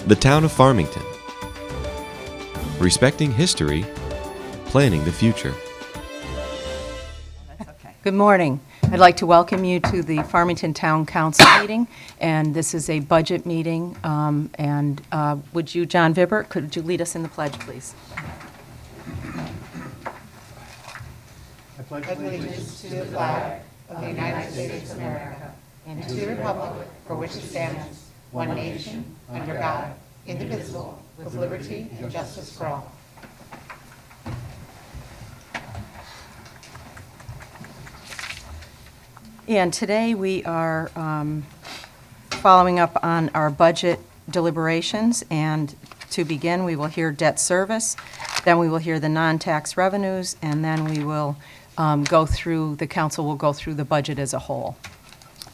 The town of Farmington. Respecting history, planning the future. Good morning. I'd like to welcome you to the Farmington Town Council meeting, and this is a budget meeting. Would you, John Vibert, could you lead us in the pledge, please? I pledge allegiance to the flag of the United States of America and to the republic for which it stands, one nation, under God, indivisible, with liberty and justice for all. And today we are following up on our budget deliberations, and to begin, we will hear debt service, then we will hear the non-tax revenues, and then we will the council will go through the budget as a whole.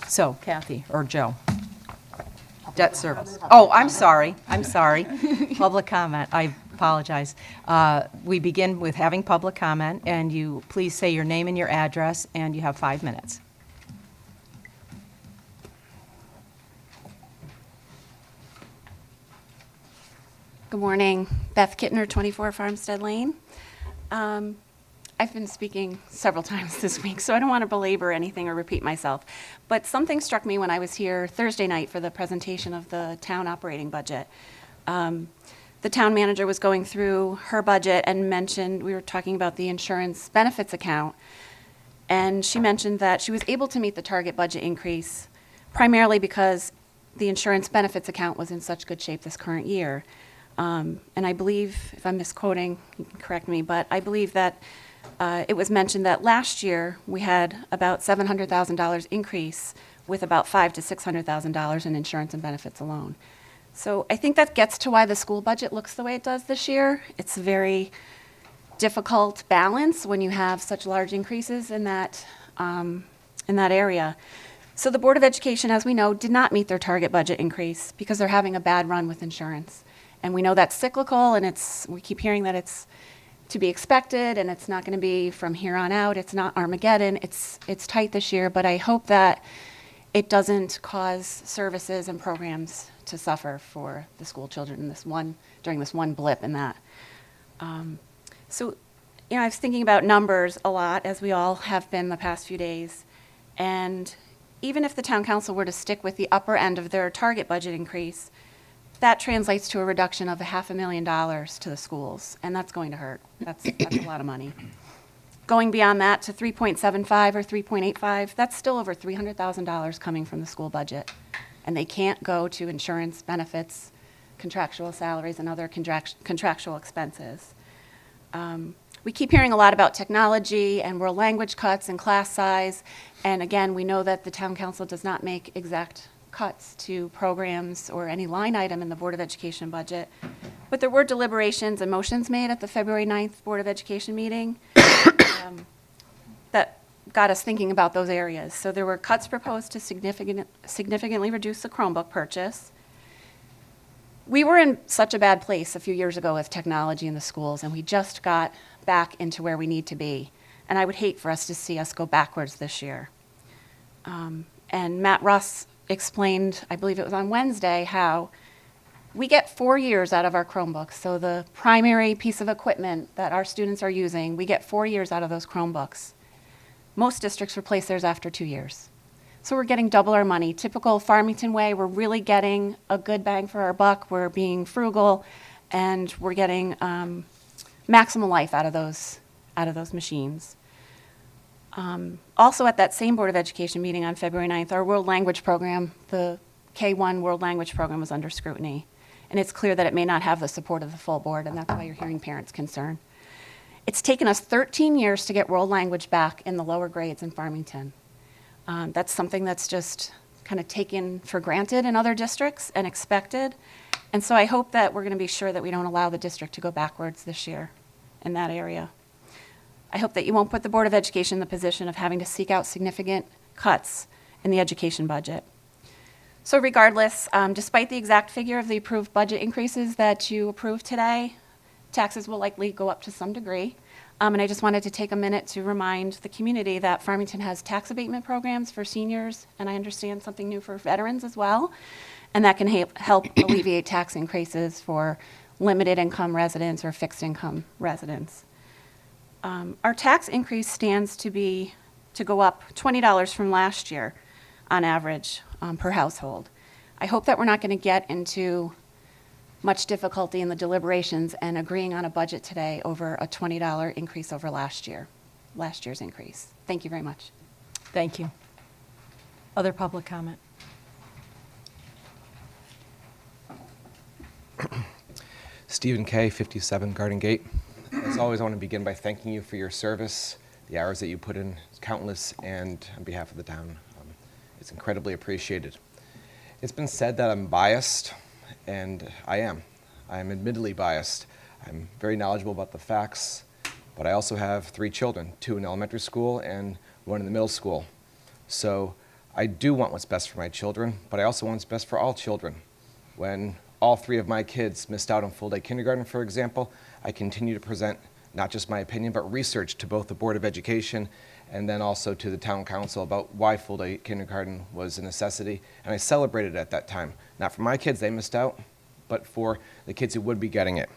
So, Kathy, or Joe. Debt service. Oh, I'm sorry. Public comment, I apologize. We begin with having public comment, and you please say your name and your address, and you have 5 minutes. Good morning. Beth Kittner, 24 Farmstead Lane. I've been speaking several times this week, so I don't want to belabor anything or repeat myself. But something struck me when I was here Thursday night for the presentation of the town operating budget. The town manager was going through her budget and mentioned, we were talking about the insurance benefits account, and she mentioned that she was able to meet the target budget increase primarily because the insurance benefits account was in such good shape this current year. And I believe, if I'm misquoting, you can correct me, but I believe that it was mentioned that last year we had about $700,000 increase with about $500,000 to $600,000 in insurance and benefits alone. So I think that gets to why the school budget looks the way it does this year. It's a very difficult balance when you have such large increases in that area. So the Board of Education, as we know, did not meet their target budget increase because they're having a bad run with insurance. And we know that's cyclical, and we keep hearing that it's to be expected, and it's not going to be from here on out. It's not Armageddon. It's tight this year, but I hope that it doesn't cause services and programs to suffer for the school children during this one blip in that. So, I was thinking about numbers a lot, as we all have been the past few days, and even if the town council were to stick with the upper end of their target budget increase, that translates to a reduction of $500,000 to the schools, and that's going to hurt. That's a lot of money. Going beyond that to 3.75 or 3.85, that's still over $300,000 coming from the school budget, and they can't go to insurance, benefits, contractual salaries, and other contractual expenses. We keep hearing a lot about technology and world language cuts and class size, and again, we know that the town council does not make exact cuts to programs or any line item in the Board of Education budget. But there were deliberations and motions made at the February 9th Board of Education meeting that got us thinking about those areas. So there were cuts proposed to significantly reduce the Chromebook purchase. We were in such a bad place a few years ago with technology in the schools, and we just got back into where we need to be. And I would hate for us to see us go backwards this year. And Matt Russ explained, I believe it was on Wednesday, how we get 4 years out of our Chromebooks. So the primary piece of equipment that our students are using, we get 4 years out of those Chromebooks. Most districts replace theirs after 2 years. So we're getting double our money. Typical Farmington way, we're really getting a good bang for our buck. We're being frugal, and we're getting maximum life out of those machines. Also at that same Board of Education meeting on February 9th, our world language program, the K-1 world language program, was under scrutiny. And it's clear that it may not have the support of the full board, and that's why you're hearing parents' concern. It's taken us 13 years to get world language back in the lower grades in Farmington. That's something that's just kind of taken for granted in other districts and expected. And so I hope that we're going to be sure that we don't allow the district to go backwards this year in that area. I hope that you won't put the Board of Education in the position of having to seek out significant cuts in the education budget. So regardless, despite the exact figure of the approved budget increases that you approved today, taxes will likely go up to some degree. And I just wanted to take a minute to remind the community that Farmington has tax abatement programs for seniors, and I understand something new for veterans as well. And that can help alleviate tax increases for limited income residents or fixed income residents. Our tax increase stands to go up $20 from last year on average per household. I hope that we're not going to get into much difficulty in the deliberations and agreeing on a budget today over a $20 increase over last year's increase. Thank you very much. Thank you. Other public comment? Stephen K., 57 Garden Gate. As always, I want to begin by thanking you for your service. The hours that you put in is countless, and on behalf of the town, it's incredibly appreciated. It's been said that I'm biased, and I am. I am admittedly biased. I'm very knowledgeable about the facts, but I also have 3 children, 2 in elementary school and 1 in the middle school. So I do want what's best for my children, but I also want what's best for all children. When all 3 of my kids missed out on full-day kindergarten, for example, I continue to present not just my opinion, but research to both the Board of Education and then also to the Town Council about why full-day kindergarten was a necessity. And I celebrated it at that time. Not for my kids, they missed out, but for the kids who would be getting it.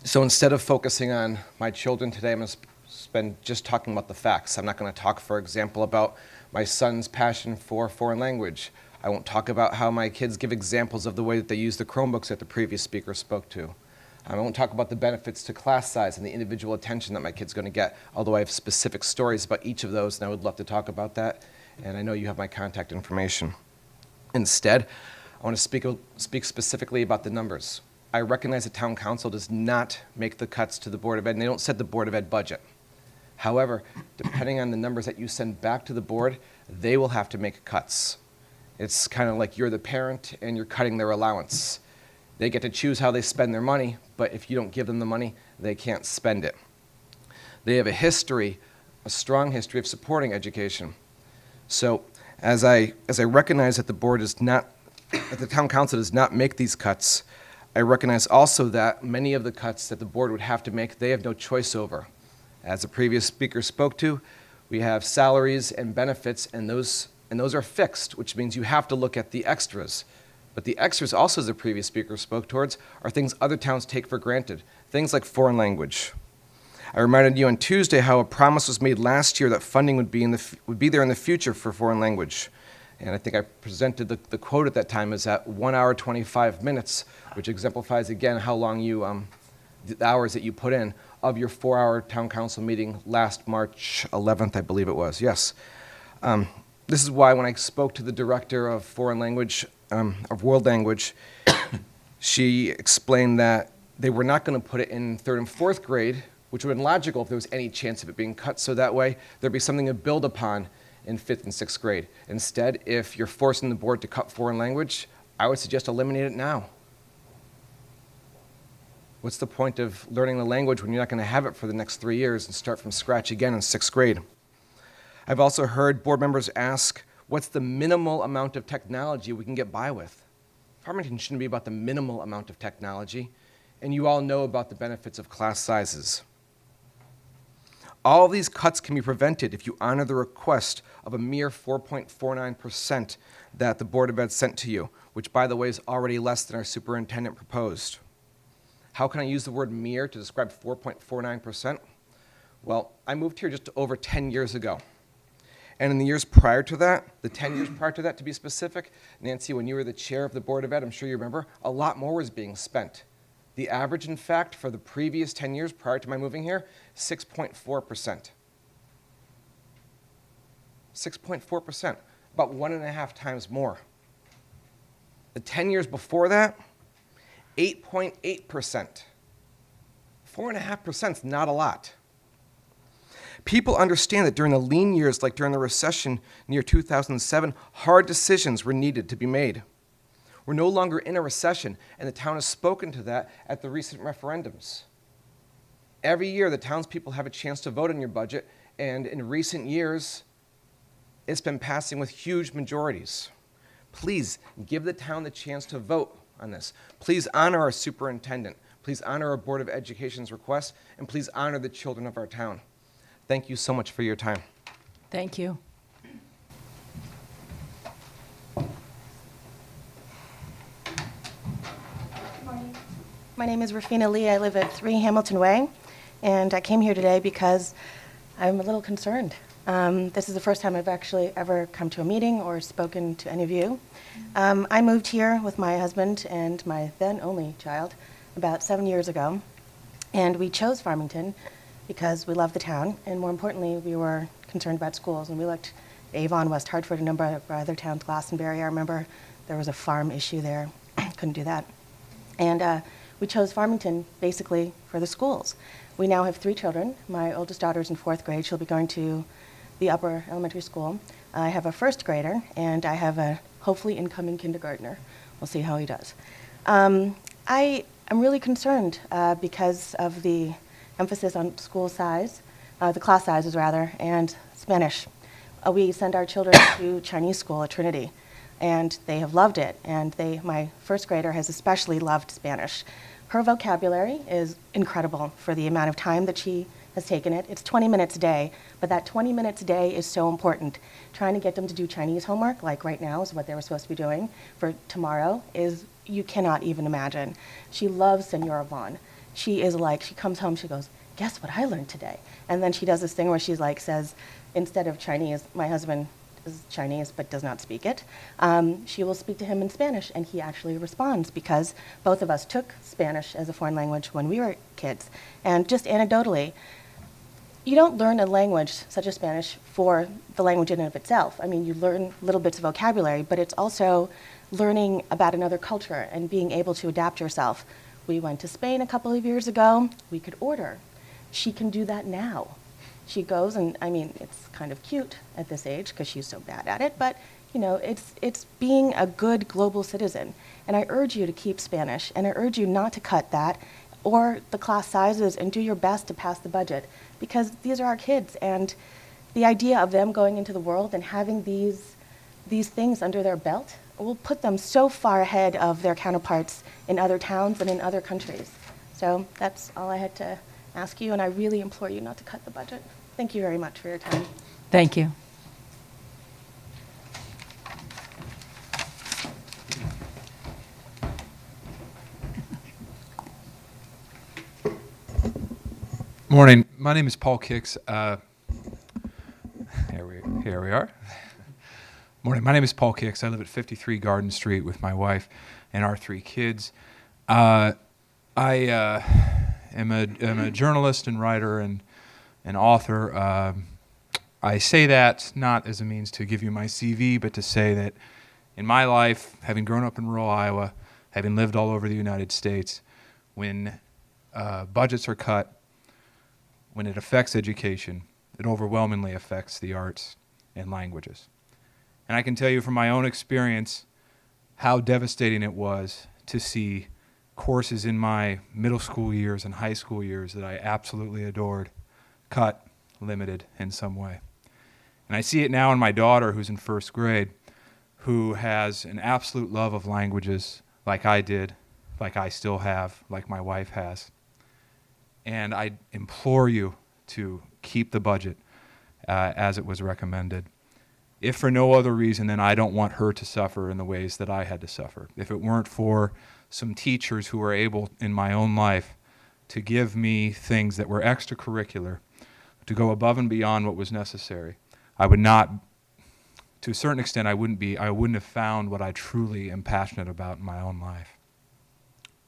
So instead of focusing on my children today, I'm going to spend just talking about the facts. I'm not going to talk, for example, about my son's passion for foreign language. I won't talk about how my kids give examples of the way that they use the Chromebooks that the previous speaker spoke to. I won't talk about the benefits to class size and the individual attention that my kid's going to get, although I have specific stories about each of those, and I would love to talk about that. And I know you have my contact information. Instead, I want to speak specifically about the numbers. I recognize the Town Council does not make the cuts to the Board of Ed, and they don't set the Board of Ed budget. However, depending on the numbers that you send back to the board, they will have to make cuts. It's kind of like you're the parent and you're cutting their allowance. They get to choose how they spend their money, but if you don't give them the money, they can't spend it. They have a strong history of supporting education. So as I recognize that that the Town Council does not make these cuts, I recognize also that many of the cuts that the board would have to make, they have no choice over. As the previous speaker spoke to, we have salaries and benefits, and those are fixed, which means you have to look at the extras. But the extras also, as the previous speaker spoke towards, are things other towns take for granted, things like foreign language. I reminded you on Tuesday how a promise was made last year that funding would be there in the future for foreign language. And I think I presented the quote at that time is at 1 hour, 25 minutes, which exemplifies again how long the hours that you put in of your 4-hour town council meeting last March 11th, I believe it was, yes. This is why when I spoke to the director of foreign language, of world language, she explained that they were not going to put it in 3rd and 4th grade, which would have been logical if there was any chance of it being cut, so that way there'd be something to build upon in 5th and 6th grade. Instead, if you're forcing the board to cut foreign language, I would suggest eliminate it now. What's the point of learning the language when you're not going to have it for the next 3 years and start from scratch again in 6th grade? I've also heard board members ask, what's the minimal amount of technology we can get by with? Farmington shouldn't be about the minimal amount of technology, and you all know about the benefits of class sizes. All of these cuts can be prevented if you honor the request of a mere 4.49% that the Board of Ed sent to you, which, by the way, is already less than our superintendent proposed. How can I use the word mere to describe 4.49%? Well, I moved here just over 10 years ago. And in the years prior to that, the 10 years prior to that to be specific, Nancy, when you were the chair of the Board of Ed, I'm sure you remember, a lot more was being spent. The average, in fact, for the previous 10 years prior to my moving here, 6.4%. 6.4%, about 1.5 times more. The 10 years before that, 8.8%. 4.5% is not a lot. People understand that during the lean years, like during the recession near 2007, hard decisions were needed to be made. We're no longer in a recession, and the town has spoken to that at the recent referendums. Every year, the townspeople have a chance to vote on your budget, and in recent years, it's been passing with huge majorities. Please give the town the chance to vote on this. Please honor our superintendent. Please honor our Board of Education's request, and please honor the children of our town. Thank you so much for your time. Thank you. My name is Rafina Lee. I live at 3 Hamilton Way, and I came here today because I'm a little concerned. This is the first time I've actually ever come to a meeting or spoken to any of you. I moved here with my husband and my then only child about 7 years ago, and we chose Farmington because we love the town, and more importantly, we were concerned about schools, and we looked at Avon, West Hartford, a number of other towns, Glastonbury. I remember there was a farm issue there. Couldn't do that. And we chose Farmington basically for the schools. We now have 3 children. My oldest daughter's in 4th grade. She'll be going to the upper elementary school. I have a 1st grader, and I have a hopefully incoming kindergartner. We'll see how he does. I am really concerned because of the emphasis on school size, the class sizes rather, and Spanish. We send our children to Chinese school at Trinity, and they have loved it. And my 1st grader has especially loved Spanish. Her vocabulary is incredible for the amount of time that she has taken it. It's 20 minutes a day, but that 20 minutes a day is so important. Trying to get them to do Chinese homework, like right now is what they were supposed to be doing for tomorrow, is you cannot even imagine. She loves Senora Vaughn. She comes home, she goes, guess what I learned today? And then she does this thing where she's like, says, instead of Chinese, my husband is Chinese but does not speak it, she will speak to him in Spanish, and he actually responds because both of us took Spanish as a foreign language when we were kids. And just anecdotally, you don't learn a language such as Spanish for the language in and of itself. I mean, you learn little bits of vocabulary, but it's also learning about another culture and being able to adapt yourself. We went to Spain a couple of years ago. We could order. She can do that now. She goes, and I mean, it's kind of cute at this age because she's so bad at it, but you know, it's being a good global citizen. And I urge you to keep Spanish, and I urge you not to cut that or the class sizes, and do your best to pass the budget, because these are our kids, and the idea of them going into the world and having these things under their belt will put them so far ahead of their counterparts in other towns and in other countries. So that's all I had to ask you, and I really implore you not to cut the budget. Thank you very much for your time. Thank you. Morning. My name is Paul Kicks. Here we are. Morning. My name is Paul Kicks. I live at 53 Garden Street with my wife and our 3 kids. I am a journalist and writer and an author. I say that not as a means to give you my CV, but to say that in my life, having grown up in rural Iowa, having lived all over the United States, when budgets are cut, when it affects education, it overwhelmingly affects the arts and languages. And I can tell you from my own experience how devastating it was to see courses in my middle school years and high school years that I absolutely adored cut, limited in some way. And I see it now in my daughter, who's in 1st grade, who has an absolute love of languages like I did, like I still have, like my wife has. And I implore you to keep the budget as it was recommended. If for no other reason than I don't want her to suffer in the ways that I had to suffer. If it weren't for some teachers who were able in my own life to give me things that were extracurricular, to go above and beyond what was necessary, I would not, to a certain extent, I wouldn't have found what I truly am passionate about in my own life.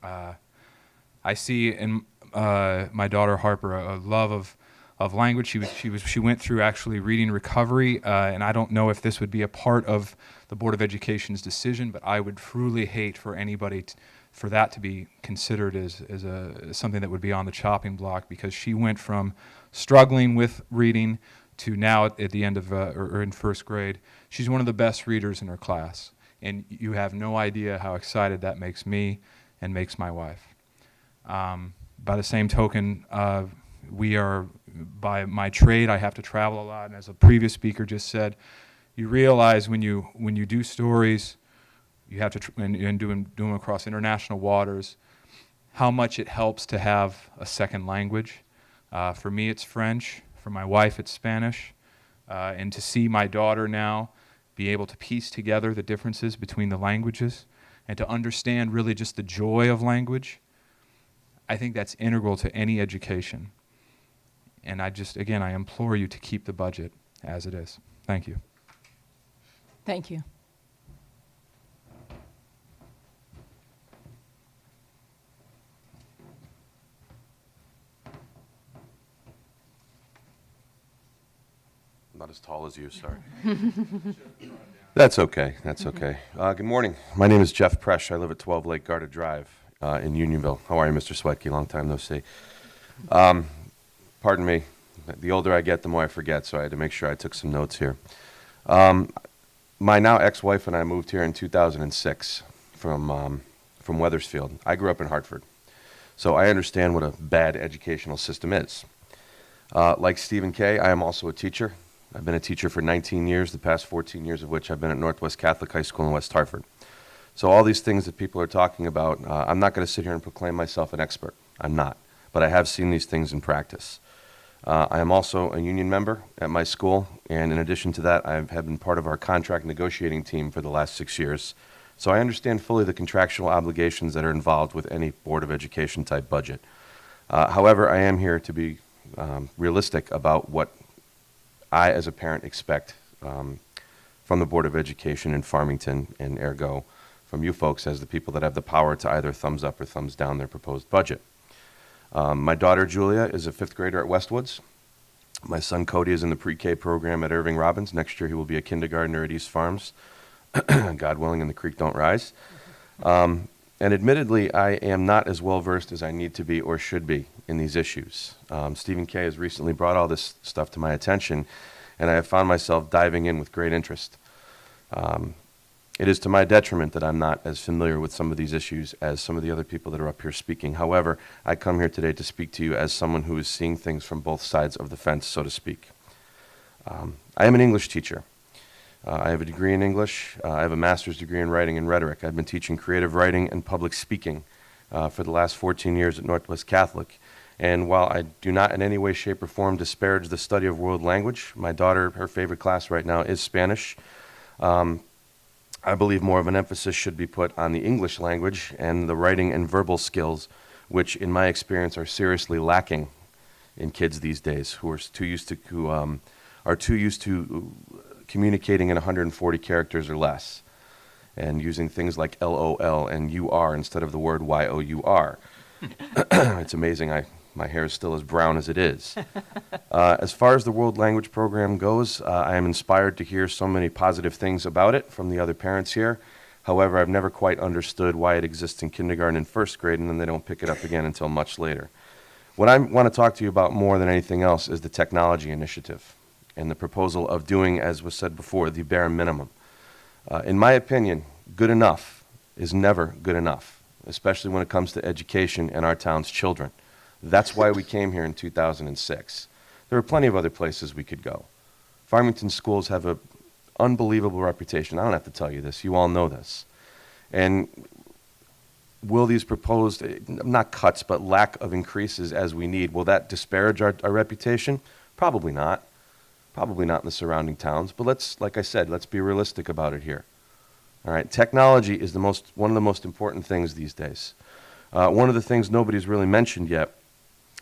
I see in my daughter Harper a love of language. She went through actually reading recovery, and I don't know if this would be a part of the Board of Education's decision, but I would truly hate for anybody for that to be considered as something that would be on the chopping block, because she went from struggling with reading to now at the end of or in 1st grade, she's one of the best readers in her class, and you have no idea how excited that makes me and makes my wife. By the same token, we are, by my trade, I have to travel a lot, and as a previous speaker just said, you realize when you do stories, you have to and do them across international waters, how much it helps to have a second language. For me, it's French. For my wife, it's Spanish. And to see my daughter now be able to piece together the differences between the languages and to understand really just the joy of language, I think that's integral to any education. And again, I implore you to keep the budget as it is. Thank you. Thank you. Not as tall as you, sorry. That's okay, that's okay. Good morning. My name is Jeff Presh. I live at 12 Lake Garda Drive in Unionville. How are you, Mr. Swetke? Long time no see. Pardon me. The older I get, the more I forget, so I had to make sure I took some notes here. My now ex-wife and I moved here in 2006 from Weathersfield. I grew up in Hartford, so I understand what a bad educational system is. Like Stephen K., I am also a teacher. I've been a teacher for 19 years, the past 14 years of which I've been at Northwest Catholic High School in West Hartford. So all these things that people are talking about, I'm not going to sit here and proclaim myself an expert. I'm not. But I have seen these things in practice. I am also a union member at my school, and in addition to that, I have been part of our contract negotiating team for the last 6 years. So I understand fully the contractual obligations that are involved with any Board of Education type budget. However, I am here to be realistic about what I, as a parent, expect from the Board of Education in Farmington, and ergo from you folks as the people that have the power to either thumbs up or thumbs down their proposed budget. My daughter, Julia, is a 5th grader at Westwoods. My son, Cody, is in the pre-K program at Irving Robbins. Next year, he will be a kindergartner at East Farms, God willing, and the creek don't rise. And admittedly, I am not as well-versed as I need to be or should be in these issues. Stephen K. has recently brought all this stuff to my attention, and I have found myself diving in with great interest. It is to my detriment that I'm not as familiar with some of these issues as some of the other people that are up here speaking. However, I come here today to speak to you as someone who is seeing things from both sides of the fence, so to speak. I am an English teacher. I have a degree in English. I have a master's degree in writing and rhetoric. I've been teaching creative writing and public speaking for the last 14 years at Northwest Catholic. And while I do not in any way, shape, or form disparage the study of world language, my daughter, her favorite class right now is Spanish. I believe more of an emphasis should be put on the English language and the writing and verbal skills, which in my experience are seriously lacking in kids these days who are too used to communicating in 140 characters or less, and using things like LOL and UR instead of the word YOUR. It's amazing my hair is still as brown as it is. As far as the World Language Program goes, I am inspired to hear so many positive things about it from the other parents here. However, I've never quite understood why it exists in kindergarten and 1st grade, and then they don't pick it up again until much later. What I want to talk to you about more than anything else is the technology initiative and the proposal of doing, as was said before, the bare minimum. In my opinion, good enough is never good enough, especially when it comes to education and our town's children. That's why we came here in 2006. There are plenty of other places we could go. Farmington schools have an unbelievable reputation. I don't have to tell you this. You all know this. And will these proposed, not cuts, but lack of increases as we need, will that disparage our reputation? Probably not. Probably not in the surrounding towns, but like I said, let's be realistic about it here. All right, technology is one of the most important things these days. One of the things nobody's really mentioned yet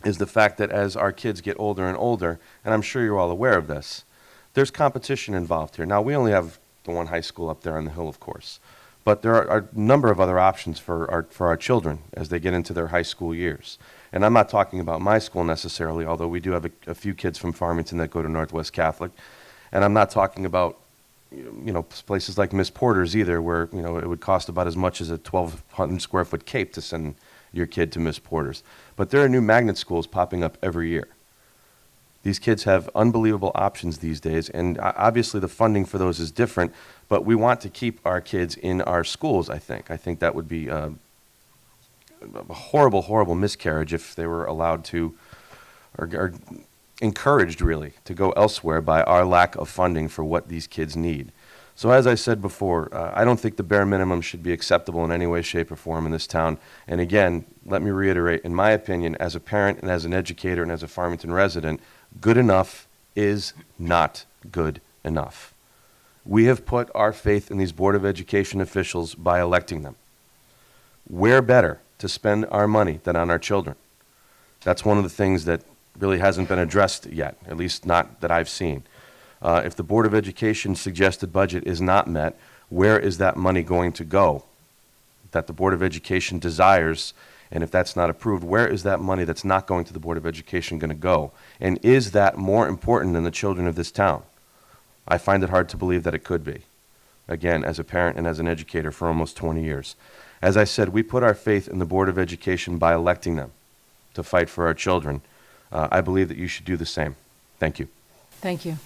is the fact that as our kids get older and older, and I'm sure you're all aware of this, there's competition involved here. Now, we only have the one high school up there on the hill, of course, but there are a number of other options for our children as they get into their high school years. And I'm not talking about my school necessarily, although we do have a few kids from Farmington that go to Northwest Catholic. And I'm not talking about, places like Miss Porter's either, where, it would cost about as much as a 1,200 square foot cape to send your kid to Miss Porter's. But there are new magnet schools popping up every year. These kids have unbelievable options these days, and obviously the funding for those is different, but we want to keep our kids in our schools, I think. I think that would be a horrible, horrible miscarriage if they were allowed to, or encouraged really, to go elsewhere by our lack of funding for what these kids need. So as I said before, I don't think the bare minimum should be acceptable in any way, shape, or form in this town. And again, let me reiterate, in my opinion, as a parent and as an educator and as a Farmington resident, good enough is not good enough. We have put our faith in these Board of Education officials by electing them. Where better to spend our money than on our children? That's one of the things that really hasn't been addressed yet, at least not that I've seen. If the Board of Education suggested budget is not met, where is that money going to go that the Board of Education desires? And if that's not approved, where is that money that's not going to the Board of Education going to go? And is that more important than the children of this town? I find it hard to believe that it could be. Again, as a parent and as an educator for almost 20 years. As I said, we put our faith in the Board of Education by electing them to fight for our children. I believe that you should do the same. Thank you. Thank you.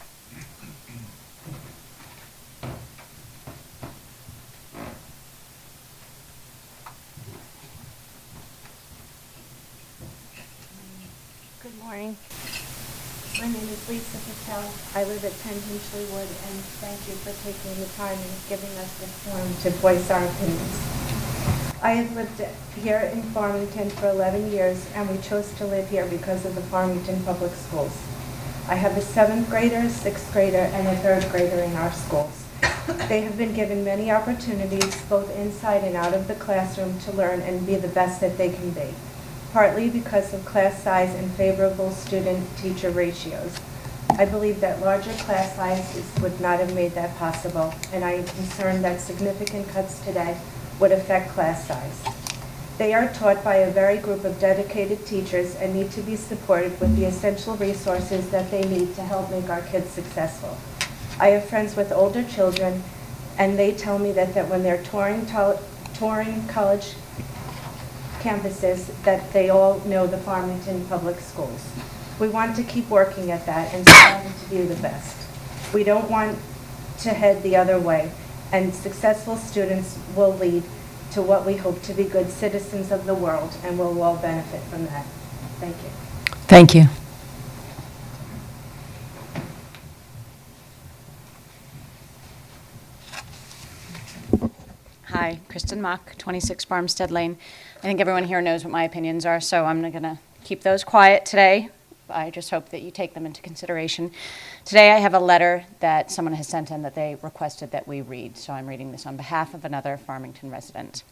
Good morning. My name is Lisa Patel. I live at 10 Hinchley Wood, and thank you for taking the time and giving us this forum to voice our opinions. I have lived here in Farmington for 11 years, and we chose to live here because of the Farmington Public Schools. I have a 7th grader, a 6th grader, and a 3rd grader in our schools. They have been given many opportunities, both inside and out of the classroom, to learn and be the best that they can be, partly because of class size and favorable student-teacher ratios. I believe that larger class sizes would not have made that possible, and I am concerned that significant cuts today would affect class size. They are taught by a very group of dedicated teachers and need to be supported with the essential resources that they need to help make our kids successful. I have friends with older children, and they tell me that when they're touring college campuses, that they all know the Farmington Public Schools. We want to keep working at that and striving to be the best. We don't want to head the other way, and successful students will lead to what we hope to be good citizens of the world, and we'll all benefit from that. Thank you. Thank you. Hi, Kristen Mock, 26 Farmstead Lane. I think everyone here knows what my opinions are, so I'm going to keep those quiet today. I just hope that you take them into consideration. Today I have a letter that someone has sent in that they requested that we read, so I'm reading this on behalf of another Farmington resident.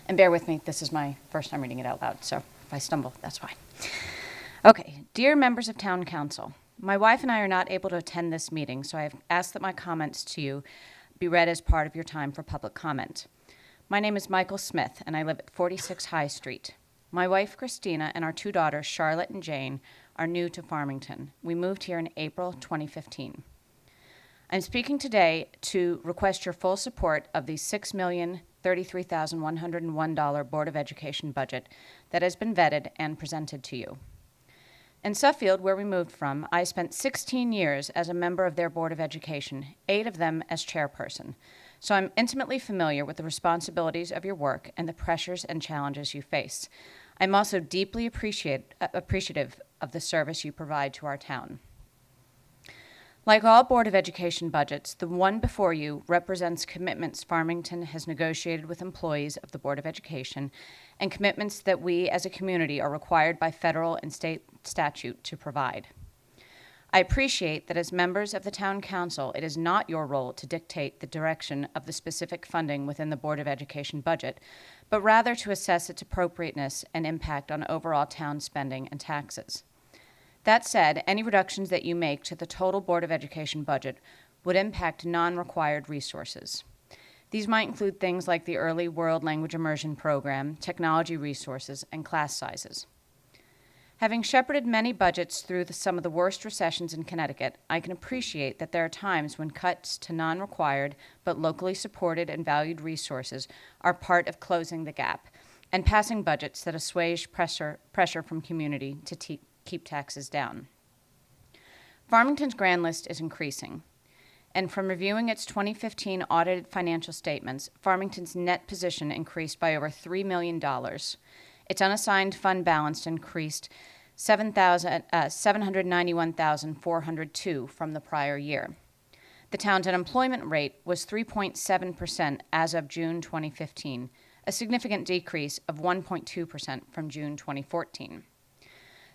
And bear with me, this is my first time reading it out loud, so if I stumble, that's why. Okay, dear members of Town Council, my wife and I are not able to attend this meeting, so I have asked that my comments to you be read as part of your time for public comment. My name is Michael Smith, and I live at 46 High Street. My wife, Christina, and our 2 daughters, Charlotte and Jane, are new to Farmington. We moved here in April 2015. I'm speaking today to request your full support of the $6,033,101 Board of Education budget that has been vetted and presented to you. In Suffield, where we moved from, I spent 16 years as a member of their Board of Education, 8 of them as chairperson. So I'm intimately familiar with the responsibilities of your work and the pressures and challenges you face. I'm also deeply appreciative of the service you provide to our town. Like all Board of Education budgets, the one before you represents commitments Farmington has negotiated with employees of the Board of Education and commitments that we as a community are required by federal and state statute to provide. I appreciate that as members of the Town Council, it is not your role to dictate the direction of the specific funding within the Board of Education budget, but rather to assess its appropriateness and impact on overall town spending and taxes. That said, any reductions that you make to the total Board of Education budget would impact non-required resources. These might include things like the Early World Language Immersion Program, technology resources, and class sizes. Having shepherded many budgets through some of the worst recessions in Connecticut, I can appreciate that there are times when cuts to non-required but locally supported and valued resources are part of closing the gap and passing budgets that assuage pressure from community to keep taxes down. Farmington's grand list is increasing, and from reviewing its 2015 audited financial statements, Farmington's net position increased by over $3 million. Its unassigned fund balance increased $791,402 from the prior year. The town's unemployment rate was 3.7% as of June 2015, a significant decrease of 1.2% from June 2014.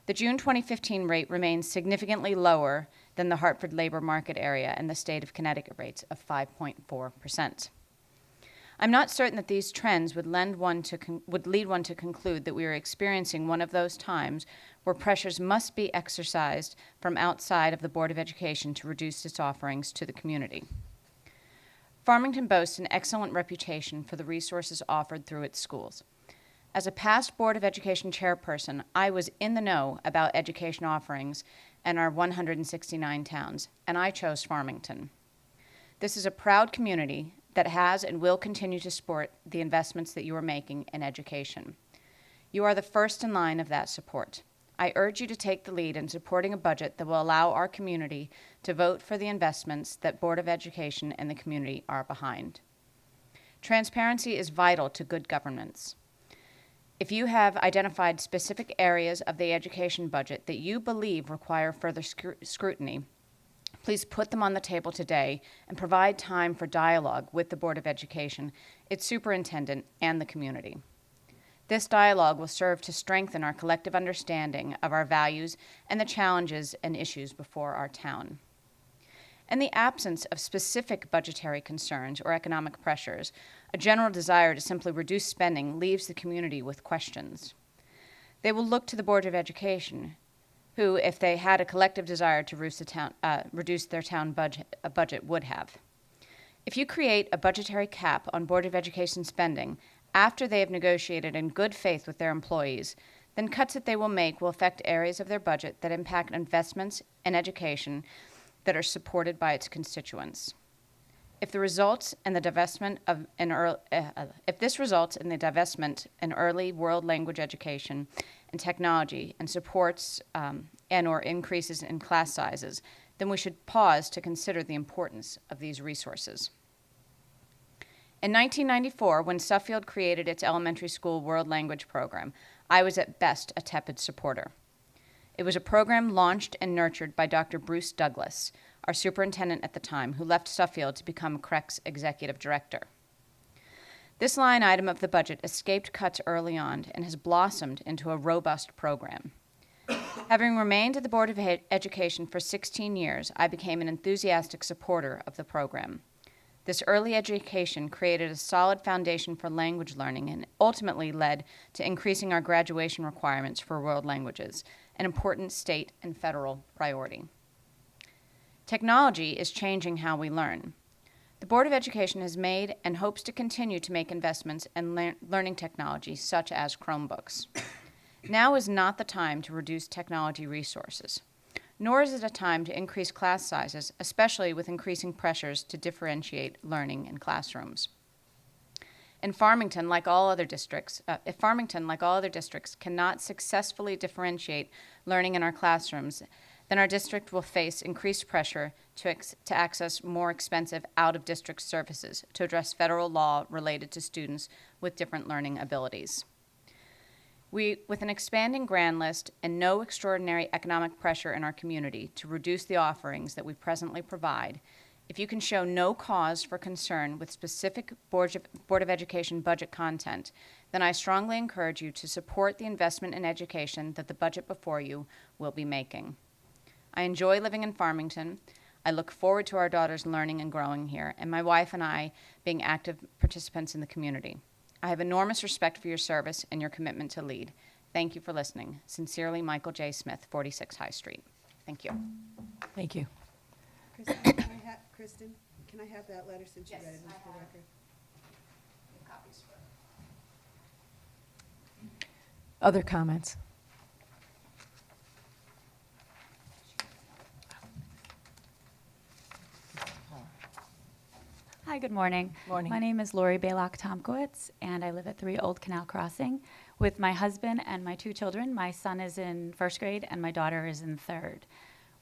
The June 2015 rate remains significantly lower than the Hartford labor market area and the state of Connecticut rates of 5.4%. I'm not certain that these trends would lead one to conclude that we are experiencing one of those times where pressures must be exercised from outside of the Board of Education to reduce its offerings to the community. Farmington boasts an excellent reputation for the resources offered through its schools. As a past Board of Education chairperson, I was in the know about education offerings in our 169 towns, and I chose Farmington. This is a proud community that has and will continue to support the investments that you are making in education. You are the first in line of that support. I urge you to take the lead in supporting a budget that will allow our community to vote for the investments that Board of Education and the community are behind. Transparency is vital to good governance. If you have identified specific areas of the education budget that you believe require further scrutiny, please put them on the table today and provide time for dialogue with the Board of Education, its superintendent, and the community. This dialogue will serve to strengthen our collective understanding of our values and the challenges and issues before our town. In the absence of specific budgetary concerns or economic pressures, a general desire to simply reduce spending leaves the community with questions. They will look to the Board of Education, who, if they had a collective desire to reduce their town budget, would have. If you create a budgetary cap on Board of Education spending after they have negotiated in good faith with their employees, then cuts that they will make will affect areas of their budget that impact investments in education that are supported by its constituents. If this results in the divestment in early world language education and technology and supports and/or increases in class sizes, then we should pause to consider the importance of these resources. In 1994, when Suffield created its elementary school world language program, I was at best a tepid supporter. It was a program launched and nurtured by Dr. Bruce Douglas, our superintendent at the time, who left Suffield to become CREC's executive director. This line item of the budget escaped cuts early on and has blossomed into a robust program. Having remained at the Board of Education for 16 years, I became an enthusiastic supporter of the program. This early education created a solid foundation for language learning and ultimately led to increasing our graduation requirements for world languages, an important state and federal priority. Technology is changing how we learn. The Board of Education has made and hopes to continue to make investments in learning technology such as Chromebooks. Now is not the time to reduce technology resources, nor is it a time to increase class sizes, especially with increasing pressures to differentiate learning in classrooms. If Farmington, like all other districts, cannot successfully differentiate learning in our classrooms, then our district will face increased pressure to access more expensive out-of-district services to address federal law related to students with different learning abilities. With an expanding grant list and no extraordinary economic pressure in our community to reduce the offerings that we presently provide, if you can show no cause for concern with specific Board of Education budget content, then I strongly encourage you to support the investment in education that the budget before you will be making. I enjoy living in Farmington. I look forward to our daughters learning and growing here, and my wife and I being active participants in the community. I have enormous respect for your service and your commitment to lead. Thank you for listening. Sincerely, Michael J. Smith, 46 High Street. Thank you. Thank you. Kristen, can I have that letter since you read it into the record? Other comments? Hi, good morning. Morning. My name is Lori Baylock-Tomkowitz, and I live at 3 Old Canal Crossing with my husband and my 2 children. My son is in 1st grade, and my daughter is in 3rd.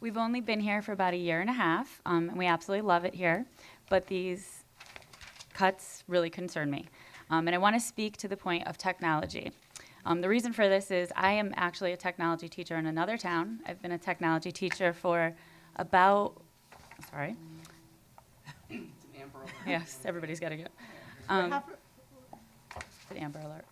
We've only been here for about a year and a half, and we absolutely love it here, but these cuts really concern me. And I want to speak to the point of technology. The reason for this is I am actually a technology teacher in another town. I've been a technology teacher for about, Yes, everybody's got to go. An Amber Alert.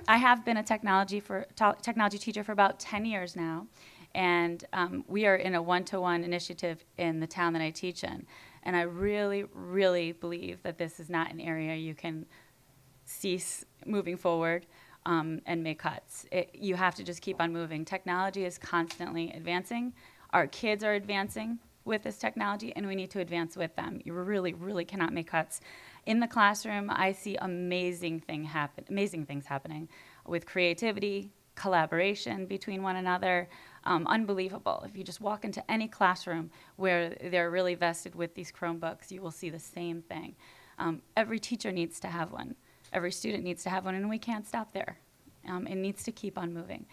I have been a technology teacher for about 10 years now, and we are in a one-to-one initiative in the town that I teach in. And I really, really believe that this is not an area you can cease moving forward and make cuts. You have to just keep on moving. Technology is constantly advancing. Our kids are advancing with this technology, and we need to advance with them. You really, really cannot make cuts. In the classroom, I see amazing things happening with creativity, collaboration between one another. Unbelievable. If you just walk into any classroom where they're really vested with these Chromebooks, you will see the same thing. Every teacher needs to have one. Every student needs to have one, and we can't stop there. It needs to keep on moving.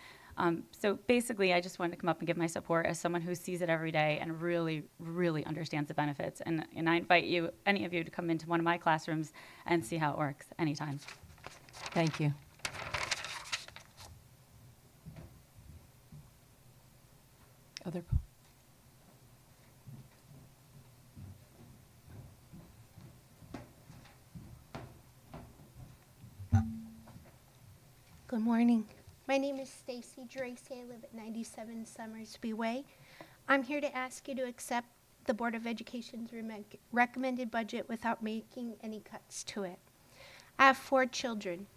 So basically, I just wanted to come up and give my support as someone who sees it every day and really, really understands the benefits. And I invite you, any of you, to come into one of my classrooms and see how it works anytime. Thank you. Other. Good morning. My name is Stacy Dracy. I live at 97 Summersby Way. I'm here to ask you to accept the Board of Education's recommended budget without making any cuts to it. I have 4 children.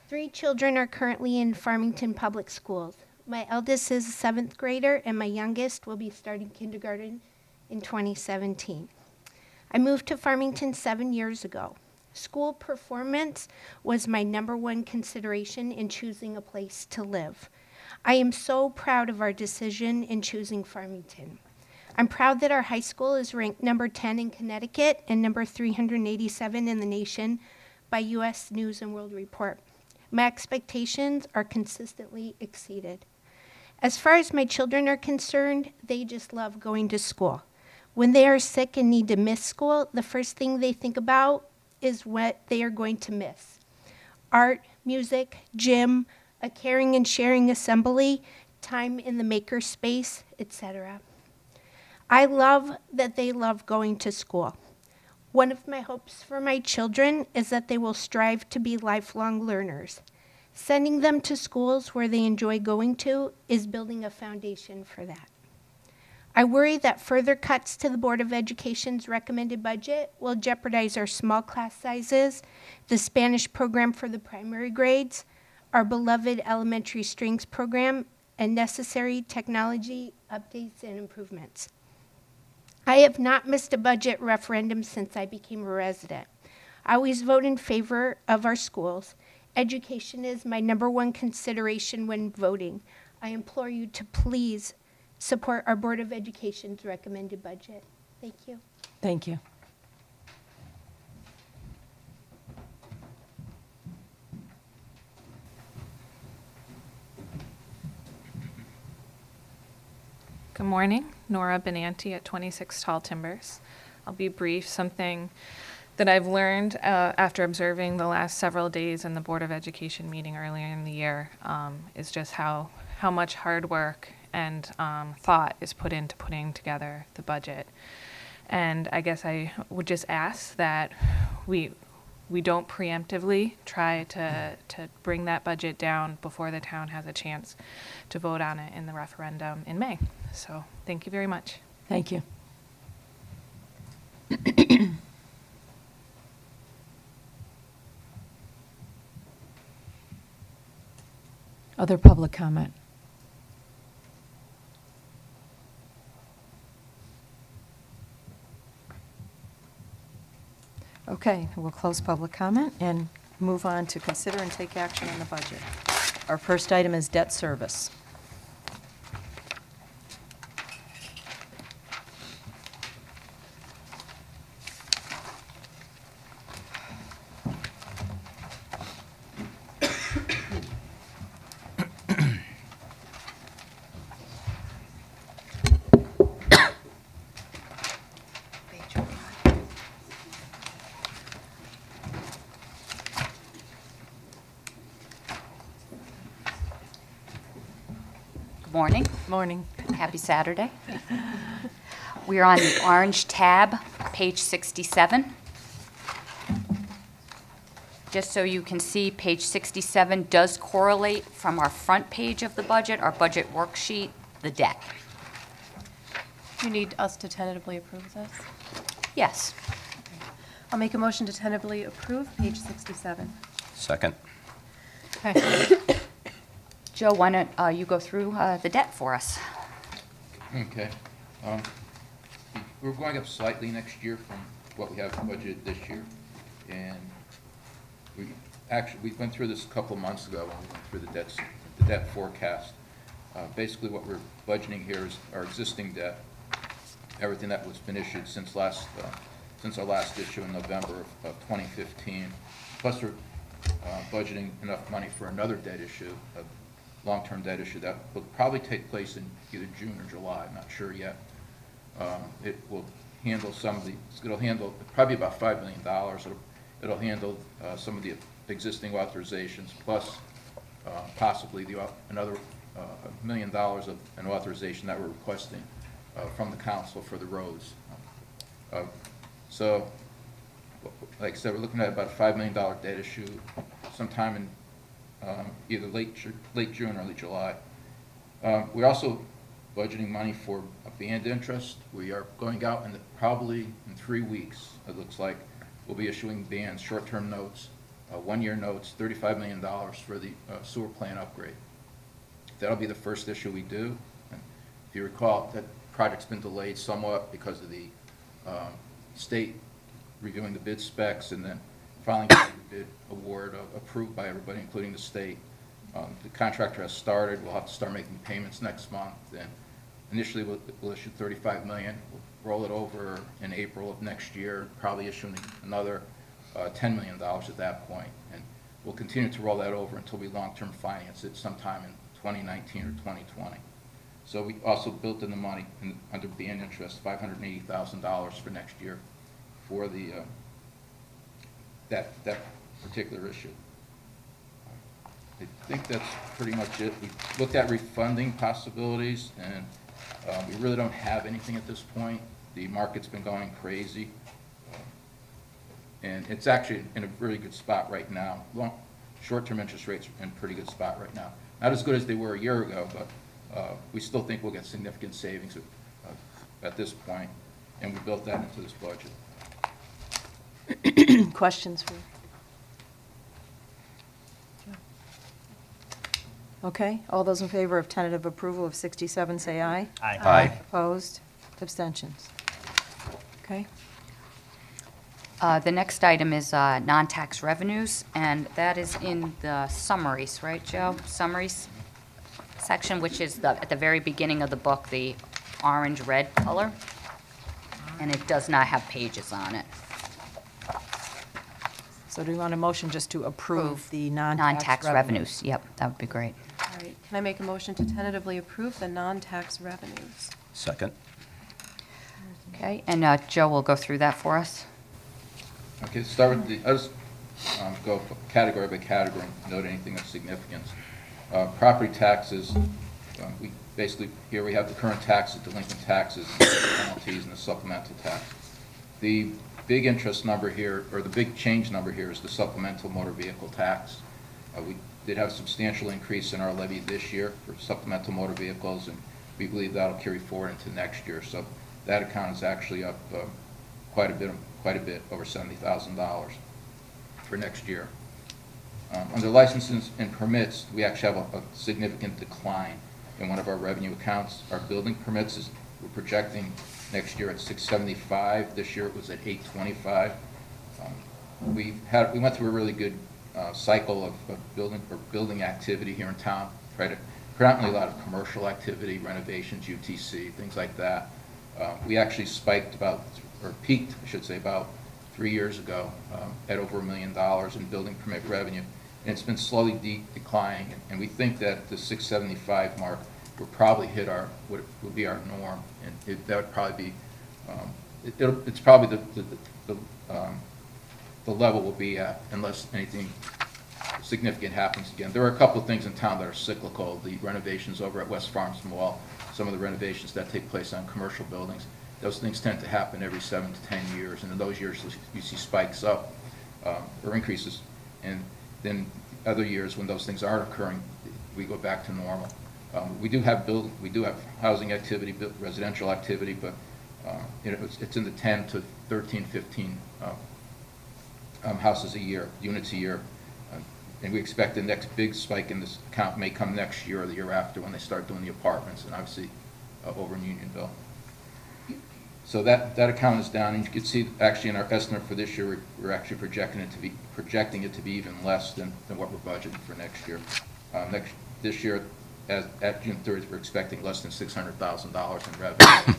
3 children are currently in Farmington Public Schools. My eldest is a 7th grader, and my youngest will be starting kindergarten in 2017. I moved to Farmington 7 years ago. School performance was my #1 consideration in choosing a place to live. I am so proud of our decision in choosing Farmington. I'm proud that our high school is ranked number 10 in Connecticut and number 387 in the nation by U.S. News and World Report. My expectations are consistently exceeded. As far as my children are concerned, they just love going to school. When they are sick and need to miss school, the first thing they think about is what they are going to miss. Art, music, gym, a caring and sharing assembly, time in the maker space, etc. I love that they love going to school. One of my hopes for my children is that they will strive to be lifelong learners. Sending them to schools where they enjoy going to is building a foundation for that. I worry that further cuts to the Board of Education's recommended budget will jeopardize our small class sizes, the Spanish program for the primary grades, our beloved elementary strings program, and necessary technology updates and improvements. I have not missed a budget referendum since I became a resident. I always vote in favor of our schools. Education is my #1 consideration when voting. I implore you to please support our Board of Education's recommended budget. Thank you. Thank you. Good morning, Nora Benanti at 26 Tall Timbers. I'll be brief. Something that I've learned after observing the last several days in the Board of Education meeting earlier in the year is just how much hard work and thought is put into putting together the budget. And I guess I would just ask that we don't preemptively try to bring that budget down before the town has a chance to vote on it in the referendum in May. So thank you very much. Thank you. Other public comment? Okay, we'll close public comment and move on to consider and take action on the budget. Our first item is debt service. Good morning. Morning. Happy Saturday. We are on the orange tab, page 67. Just so you can see, page 67 does correlate from our front page of the budget, our budget worksheet, the deck. You need us to tentatively approve this? Yes. I'll make a motion to tentatively approve page 67. Second. Okay. Joe, why don't you go through the debt for us? Okay. We're going up slightly next year from what we have budgeted this year. And we went through this a couple of months ago when we went through the debt forecast. Basically what we're budgeting here is our existing debt, everything that was been issued since our last issue in November of 2015. Plus we're budgeting enough money for another debt issue, a long-term debt issue that will probably take place in either June or July, I'm not sure yet. It will handle it'll handle probably about $5 million. It'll handle some of the existing authorizations, plus possibly another $1 million of an authorization that we're requesting from the council for the roads. So, like I said, we're looking at about a $5 million debt issue sometime in either late June or early July. We're also budgeting money for a band interest. We are going out probably in 3 weeks, it looks like. We'll be issuing bands, short-term notes, one-year notes, $35 million for the sewer plant upgrade. That'll be the first issue we do. And if you recall, that project's been delayed somewhat because of the state reviewing the bid specs and then finally getting the bid award approved by everybody, including the state. The contractor has started. We'll have to start making payments next month. And initially, we'll issue $35 million. We'll roll it over in April of next year, probably issuing another $10 million at that point. And we'll continue to roll that over until we long-term finance it sometime in 2019 or 2020. So we also built in the money under band interest, $580,000 for next year for the that particular issue. I think that's pretty much it. We looked at refunding possibilities, and we really don't have anything at this point. The market's been going crazy, and it's actually in a really good spot right now. Short-term interest rates are in a pretty good spot right now. Not as good as they were a year ago, but we still think we'll get significant savings at this point, and we built that into this budget. Questions for you? Okay, all those in favor of tentative approval of 67, say aye. Aye. Aye. Opposed? Abstentions? Okay. The next item is non-tax revenues, and that is in the summaries, right, Joe? Summaries section, which is at the very beginning of the book, the orange-red color, and it does not have pages on it. So do you want a motion just to approve the non-tax Non-tax revenues, yep, that would be great. All right. Can I make a motion to tentatively approve the non-tax revenues? Second. Okay, and Joe will go through that for us. Okay, start with I'll just go category by category and note anything of significance. Property taxes, we basically, here we have the current taxes, delinquent taxes, penalties, and the supplemental tax. The big interest number here, or the big change number here, is the supplemental motor vehicle tax. We did have a substantial increase in our levy this year for supplemental motor vehicles, and we believe that'll carry forward into next year. So that account is actually up quite a bit, over $70,000 for next year. Under licenses and permits, we actually have a significant decline in one of our revenue accounts. Our building permits we're projecting next year at $675. This year it was at $825. We went through a really good cycle of building activity here in town. Predominantly a lot of commercial activity, renovations, UTC, things like that. We actually peaked, I should say, about 3 years ago at over $1 million in building permit revenue. And it's been slowly declining, and we think that the 675 mark will probably hit what will be our norm, and that would probably be, it's probably the level we'll be at unless anything significant happens again. There are a couple of things in town that are cyclical. The renovations over at West Farms Mall, some of the renovations that take place on commercial buildings, those things tend to happen every 7 to 10 years, and in those years you see spikes up or increases, and then other years when those things aren't occurring, we go back to normal. We do have housing activity, residential activity, but it's in the 10 to 13, 15 houses a year, units a year. And we expect the next big spike in this account may come next year or the year after when they start doing the apartments, and obviously over in Unionville. So that account is down, and you can see actually in our estimate for this year, we're actually projecting it to be even less than what we're budgeting for next year. This year, at June 30th, we're expecting less than $600,000 in revenue.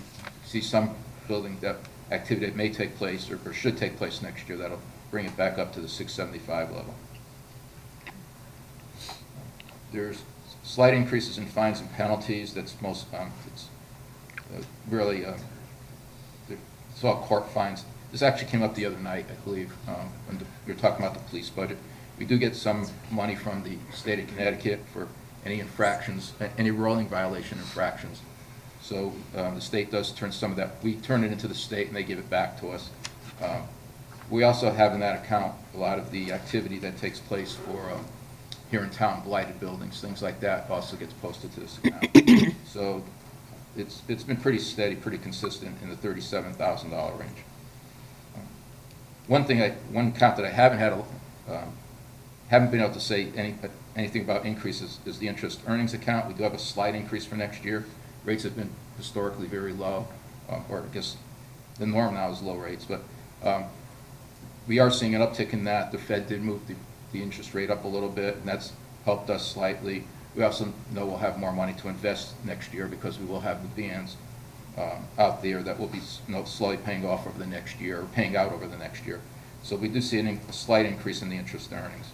See some building that activity that may take place or should take place next year that'll bring it back up to the 675 level. There's slight increases in fines and penalties. That's most, it's really, it's all court fines. This actually came up the other night, I believe, when we were talking about the police budget. We do get some money from the state of Connecticut for any infractions, any rolling violation infractions. So the state does turn some of that. We turn it into the state and they give it back to us. We also have in that account a lot of the activity that takes place for here in town, blighted buildings, things like that also gets posted to this account. So it's been pretty steady, pretty consistent in the $37,000 range. One account that I haven't been able to say anything about increases is the interest earnings account. We do have a slight increase for next year. Rates have been historically very low, or I guess the norm now is low rates, but we are seeing an uptick in that. The Fed did move the interest rate up a little bit, and that's helped us slightly. We also know we'll have more money to invest next year because we will have the bonds out there that will be slowly paying off over the next year, or paying out over the next year. So we do see a slight increase in the interest earnings.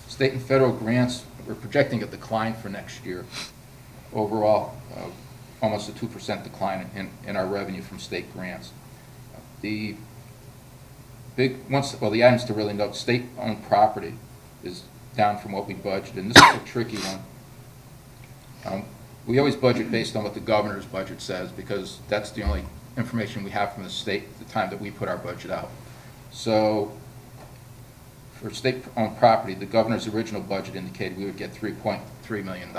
State and federal grants, we're projecting a decline for next year. Overall, almost a 2% decline in our revenue from state grants. The items to really note, state-owned property is down from what we budgeted, and this is a tricky one. We always budget based on what the governor's budget says because that's the only information we have from the state at the time that we put our budget out. So for state-owned property, the governor's original budget indicated we would get $3.3 million,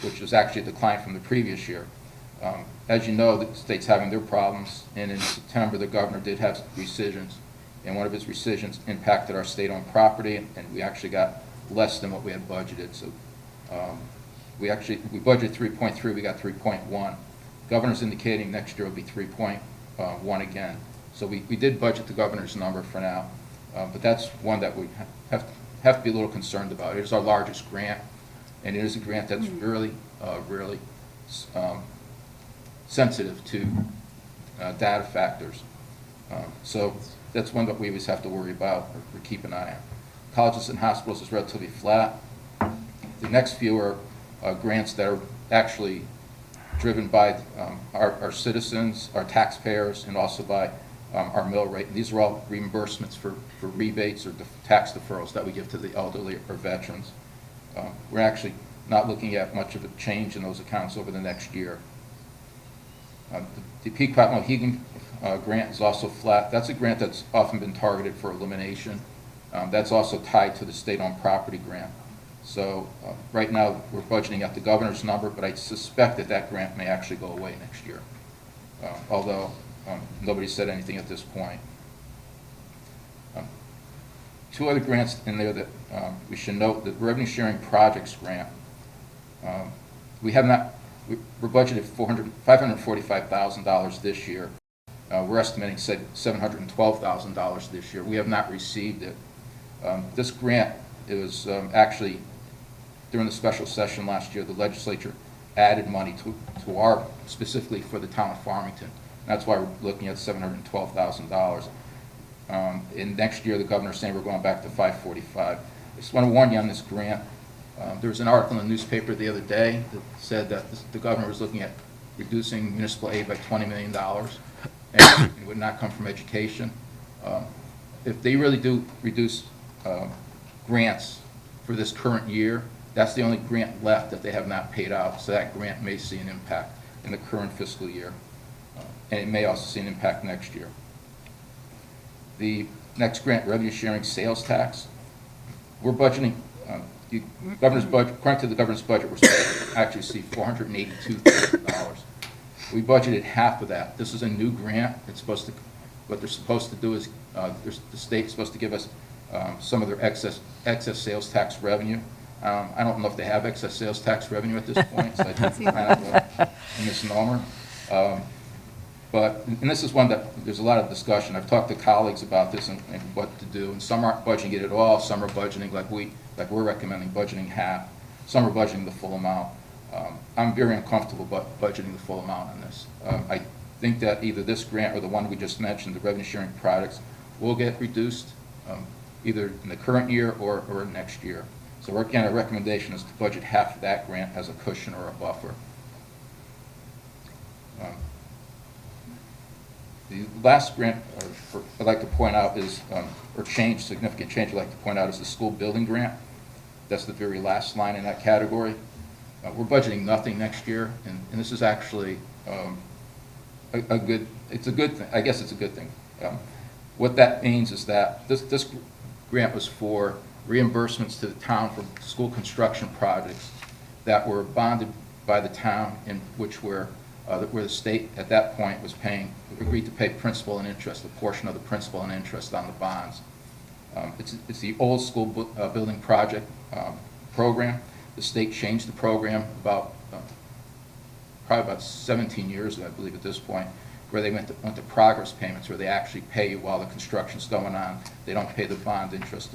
which was actually a decline from the previous year. As you know, the state's having their problems, and in September the governor did have rescissions, and one of his rescissions impacted our state-owned property, and we actually got less than what we had budgeted. So we budgeted 3.3, we got 3.1. Governor's indicating next year will be 3.1 again. So we did budget the governor's number for now, but that's one that we have to be a little concerned about. It is our largest grant, and it is a grant that's really sensitive to data factors. So that's one that we always have to worry about or keep an eye on. Colleges and hospitals is relatively flat. The next few are grants that are actually driven by our citizens, our taxpayers, and also by our mill rate. And these are all reimbursements for rebates or tax deferrals that we give to the elderly or veterans. We're actually not looking at much of a change in those accounts over the next year. The Pequot Mohegan grant is also flat. That's a grant that's often been targeted for elimination. That's also tied to the state-owned property grant. So right now we're budgeting at the governor's number, but I suspect that grant may actually go away next year, although nobody said anything at this point. Two other grants in there that we should note: the revenue sharing projects grant. We're budgeted $545,000 this year. We're estimating $712,000 this year. We have not received it. This grant, it was actually during the special session last year, the legislature added money to our, specifically for the town of Farmington. That's why we're looking at $712,000. And next year, the governor's saying we're going back to $545,000. I just want to warn you on this grant. There was an article in the newspaper the other day that said that the governor was looking at reducing municipal aid by $20 million, and it would not come from education. If they really do reduce grants for this current year, that's the only grant left that they have not paid out, so that grant may see an impact in the current fiscal year. and it may also see an impact next year. The next grant, revenue sharing sales tax, we're budgeting, the governor's budget, according to the governor's budget, we're supposed to actually see $482,000. We budgeted half of that. This is a new grant. It's supposed to, what they're supposed to do is, the state's supposed to give us some of their excess sales tax revenue. I don't know if they have excess sales tax revenue at this point, so I think it's kind of a misnomer. And this is one that there's a lot of discussion. I've talked to colleagues about this and what to do, and some aren't budgeting it at all. Some are budgeting like we're recommending, budgeting half. Some are budgeting the full amount. I'm very uncomfortable budgeting the full amount on this. I think that either this grant or the one we just mentioned, the revenue sharing products, will get reduced either in the current year or next year. So again, our recommendation is to budget half of that grant as a cushion or a buffer. The last grant I'd like to point out is, significant change I'd like to point out is the school building grant. That's the very last line in that category. We're budgeting nothing next year, and this is actually it's a good thing. I guess it's a good thing. What that means is that this grant was for reimbursements to the town for school construction projects that were bonded by the town, in which where the state at that point was agreed to pay principal and interest, a portion of the principal and interest on the bonds. It's the old school building project program. The state changed the program probably about 17 years ago, I believe, at this point, where they went to progress payments, where they actually pay you while the construction's going on. They don't pay the bond interest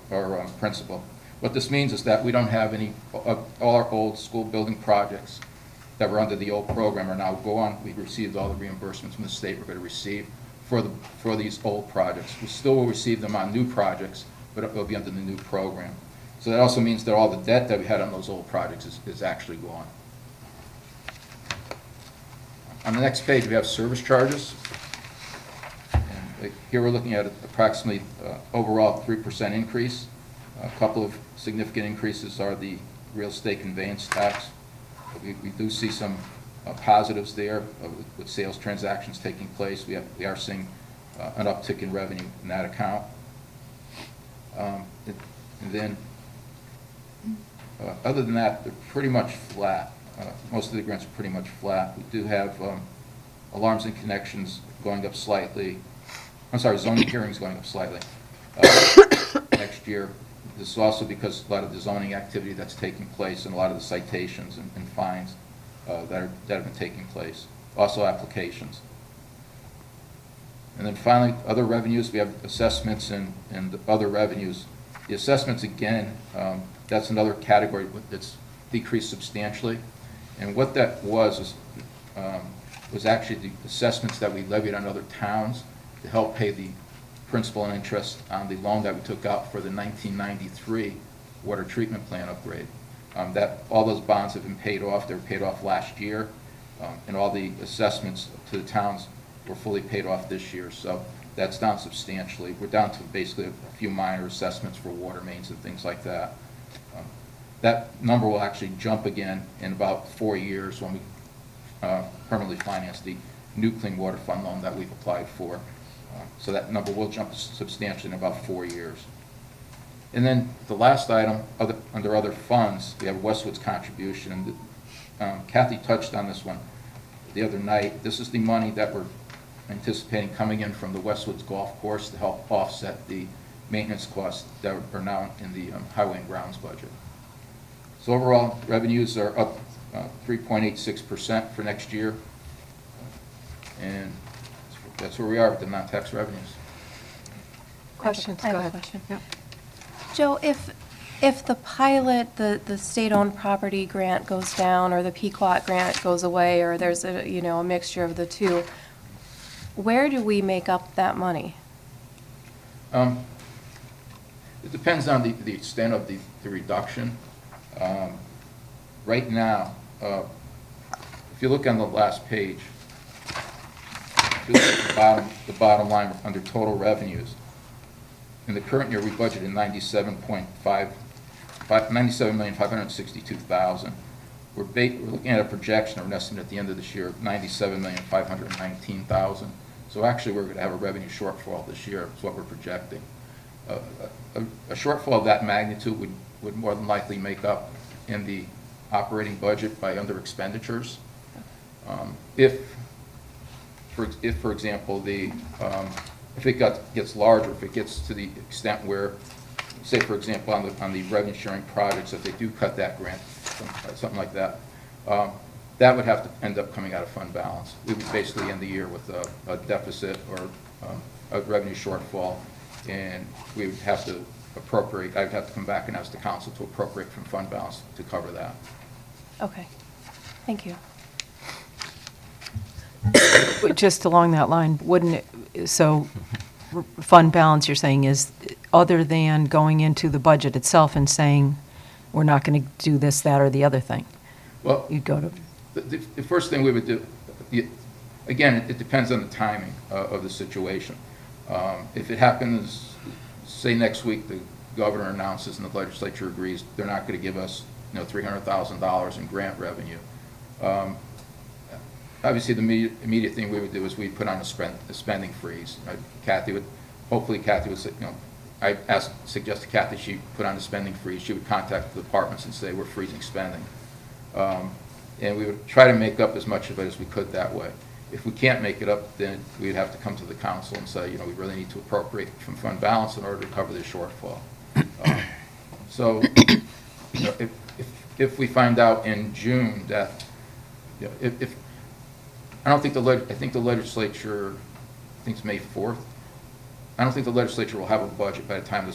or principal. What this means is that we don't have any, all our old school building projects that were under the old program are now gone. We've received all the reimbursements from the state we're going to receive for these old projects. We still will receive them on new projects, but it will be under the new program. So that also means that all the debt that we had on those old projects is actually gone. On the next page, we have service charges. And here we're looking at approximately overall 3% increase. A couple of significant increases are the real estate conveyance tax. We do see some positives there with sales transactions taking place. We are seeing an uptick in revenue in that account. And then, other than that, they're pretty much flat. Most of the grants are pretty much flat. We do have alarms and connections going up slightly. I'm sorry, zoning hearings going up slightly next year. This is also because a lot of the zoning activity that's taking place and a lot of the citations and fines that have been taking place. Also applications. And then finally, other revenues. We have assessments and other revenues. The assessments, again, that's another category that's decreased substantially. And what that was actually the assessments that we levied on other towns to help pay the principal and interest on the loan that we took out for the 1993 water treatment plant upgrade. All those bonds have been paid off. They were paid off last year, and all the assessments to the towns were fully paid off this year. So that's down substantially. We're down to basically a few minor assessments for water mains and things like that. That number will actually jump again in about 4 years when we permanently finance the new Clean Water Fund loan that we've applied for. So that number will jump substantially in about 4 years. And then the last item, under other funds, we have Westwood's contribution. And Kathy touched on this one the other night. This is the money that we're anticipating coming in from the Westwoods golf course to help offset the maintenance costs that are now in the highway and grounds budget. So overall, revenues are up 3.86% for next year. And that's where we are with the non-tax revenues. Questions? I Go have a ahead. question. Yep. Joe, if the pilot, the state-owned property grant goes down, or the Pequot grant goes away, or there's a mixture of the two, where do we make up that money? It depends on the extent of the reduction. Right now, if you look on the last page, if you look at the bottom line under total revenues, in the current year we budgeted $97,562,000. we're looking at a projection or an estimate at the end of this year of $97,519,000. So actually, we're going to have a revenue shortfall this year, is what we're projecting. A shortfall of that magnitude would more than likely make up in the operating budget by under expenditures. If, for example, if it gets larger, if it gets to the extent where, say, for example, on the revenue sharing projects, if they do cut that grant, something like that, that would have to end up coming out of fund balance. We would basically end the year with a deficit or a revenue shortfall, and we would have to appropriate. I would have to come back and ask the council to appropriate from fund balance to cover that. Okay, thank you. Just along that line, wouldn't it, so fund balance, you're saying, is other than going into the budget itself and saying, we're not going to do this, that, or the other thing? Well, You'd go to... The first thing we would do, again, it depends on the timing of the situation. If it happens, say next week, the governor announces and the legislature agrees they're not going to give us, $300,000 in grant revenue. Obviously, the immediate thing we would do is we'd put on a spending freeze. Hopefully Kathy would say, I suggested Kathy she put on a spending freeze. She would contact the departments and say, we're freezing spending. And we would try to make up as much of it as we could that way. If we can't make it up, then we'd have to come to the council and say, we really need to appropriate from fund balance in order to cover this shortfall. So, if we find out in June that, if I don't think I think the legislature, I think it's May 4th. I don't think the legislature will have a budget by the time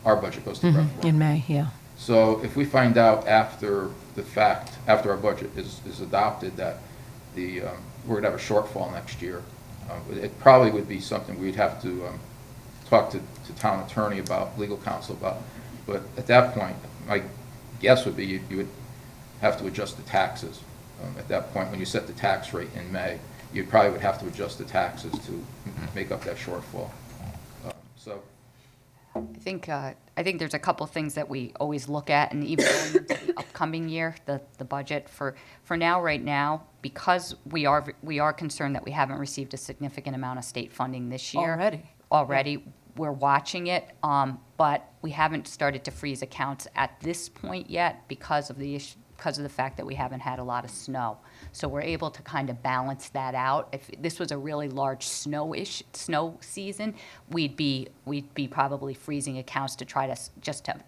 our budget goes to referendum. In May, yeah. So if we find out after the fact, after our budget is adopted, that we're going to have a shortfall next year, it probably would be something we'd have to talk to town attorney about, legal counsel about. But at that point, my guess would be you would have to adjust the taxes. At that point, when you set the tax rate in May, you probably would have to adjust the taxes to make up that shortfall. I think there's a couple things that we always look at, and even going into the upcoming year, the budget for now, right now, because we are concerned that we haven't received a significant amount of state funding this year. Already, we're watching it, but we haven't started to freeze accounts at this point yet because of the fact that we haven't had a lot of snow. So we're able to kind of balance that out. If this was a really large snow season, we'd be probably freezing accounts to try to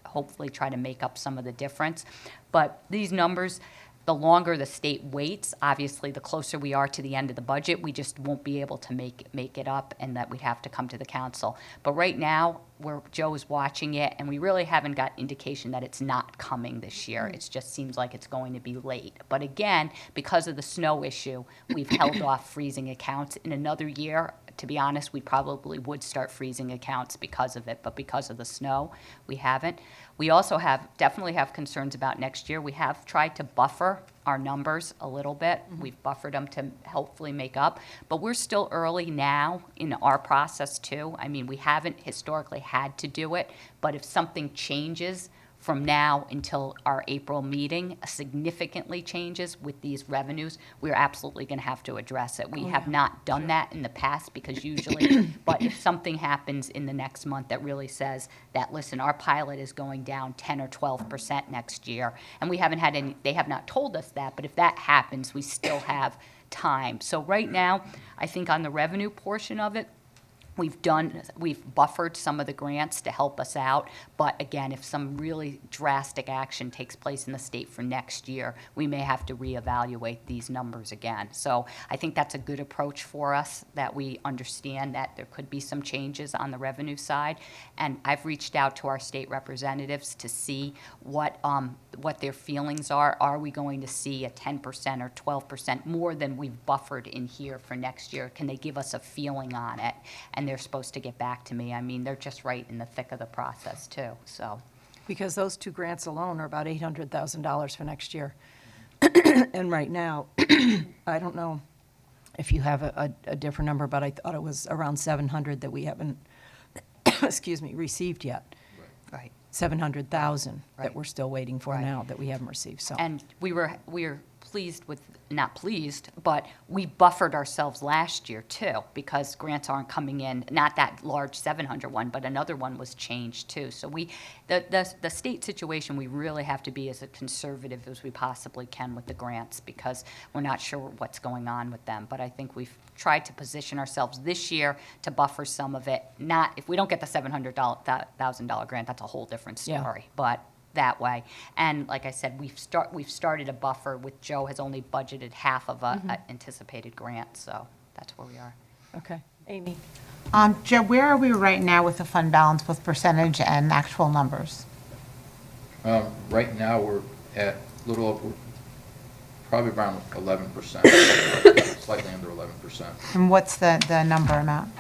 hopefully try to make up some of the difference. But these numbers, the longer the state waits, obviously the closer we are to the end of the budget, we just won't be able to make it up, and that we'd have to come to the council. But right now, Joe is watching it, and we really haven't got indication that it's not coming this year. It just seems like it's going to be late. But again, because of the snow issue, we've held off freezing accounts. In another year, to be honest, we probably would start freezing accounts because of it, but because of the snow, we haven't. We also definitely have concerns about next year. We have tried to buffer our numbers a little bit. We've buffered them to hopefully make up, but we're still early now in our process too. I mean, we haven't historically had to do it, but if something changes from now until our April meeting, significantly changes with these revenues, we're absolutely going to have to address it. We have not done that in the past because usually, but if something happens in the next month that really says that, listen, our pilot is going down 10 or 12% next year, and we haven't had any, they have not told us that, but if that happens, we still have time. So right now, I think on the revenue portion of it, we've buffered some of the grants to help us out, but again, if some really drastic action takes place in the state for next year, we may have to reevaluate these numbers again. So I think that's a good approach for us, that we understand that there could be some changes on the revenue side, and I've reached out to our state representatives to see what their feelings are. Are we going to see a 10% or 12% more than we've buffered in here for next year? Can they give us a feeling on it? And they're supposed to get back to me. I mean, they're just right in the thick of the process too, so. Because those two grants alone are about $800,000 for next year. And right now, I don't know if you have a different number, but I thought it was around 700 that we haven't, excuse me, received yet. Right. 700,000 that Right. we're still waiting for Right. now that we haven't received, so. And we were pleased with, not pleased, but we buffered ourselves last year too, because grants aren't coming in, not that large 700 one, but another one was changed too. So the state situation, we really have to be as conservative as we possibly can with the grants, because we're not sure what's going on with them. But I think we've tried to position ourselves this year to buffer some of it. Not, if we don't get the $700,000 grant, that's a whole different Yeah. story. But that way. And like I said, we've started a buffer with Joe has only budgeted half of a anticipated grant, so that's where we are. Okay. Amy? Joe, where are we right now with the fund balance with percentage and actual numbers? Right now, we're at little over, probably around 11%, slightly under 11%. And what's the number amount,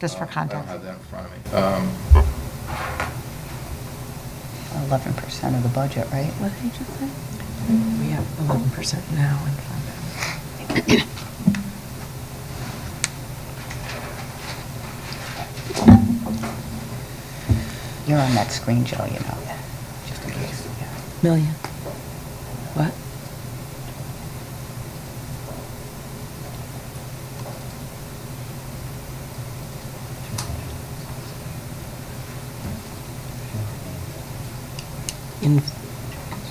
just for I don't context? have that in front of me. 11% of the budget, right? What did you just say? We have 11% now in fund balance. You're on that screen, Joe, you know, just in case. Million. What? In,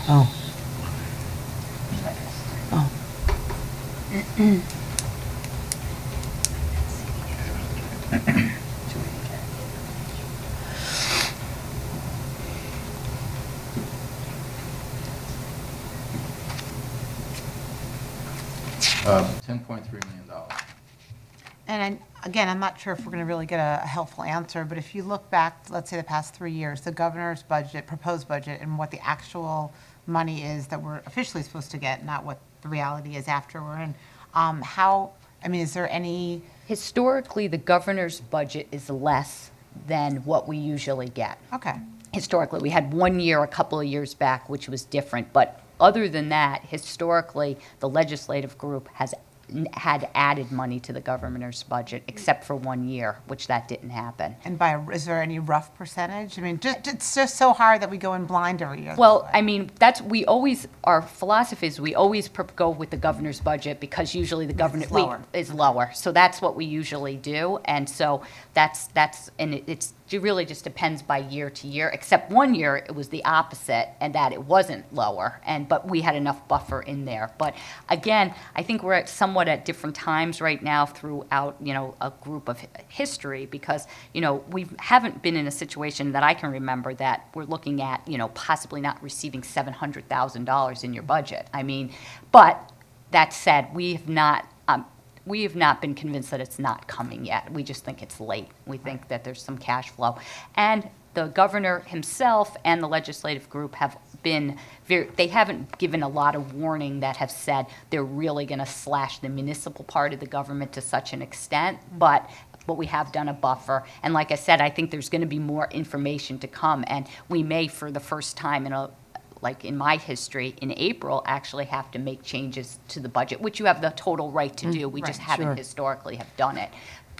oh. Oh. 10.3 million. And again, I'm not sure if we're going to really get a helpful answer, but if you look back, let's say the past 3 years, the governor's budget, proposed budget, and what the actual money is that we're officially supposed to get, not what the reality is after we're in, is there any? Historically, the governor's budget is less than what we usually get. Okay. Historically, we had 1 year, a couple of years back, which was different, but other than that, historically, the legislative group had added money to the governor's budget, except for 1 year, which that didn't happen. And is there any rough percentage? I mean, it's just so hard that we go in blind every year. Well, I mean, our philosophy is we always go with the governor's budget because usually the governor is lower. So that's what we usually do. And so it really just depends by year to year, except 1 year it was the opposite and that it wasn't lower, but we had enough buffer in there. But again, I think we're somewhat at different times right now throughout, a group of history because, we haven't been in a situation that I can remember that we're looking at, possibly not receiving $700,000 in your budget. I mean, but that said, we have not been convinced that it's not coming yet. We just think it's late. We think that there's some cash flow. And the governor himself and the legislative group have been they haven't given a lot of warning that have said they're really going to slash the municipal part of the government to such an extent, but we have done a buffer. And like I said, I think there's going to be more information to come, and we may, for the first time in my history, in April, actually have to make changes to the budget, which you have the total right to do. We just haven't historically have done it,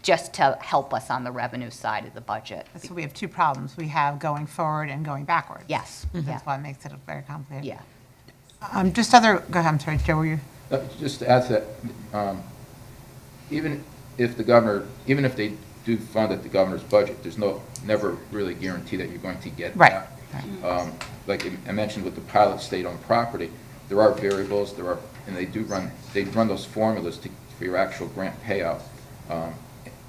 just to help us on the revenue side of the budget. So we have two problems. We have going forward and going backwards. Yes. That's why it makes it very complicated. Yeah. Go ahead, I'm sorry, Joe, were you? Just to add to that, even if they do fund at the governor's budget, there's never really guarantee that you're going to get that. Right. Like I mentioned with the pilot state-owned property, there are variables, and they run those formulas for your actual grant payout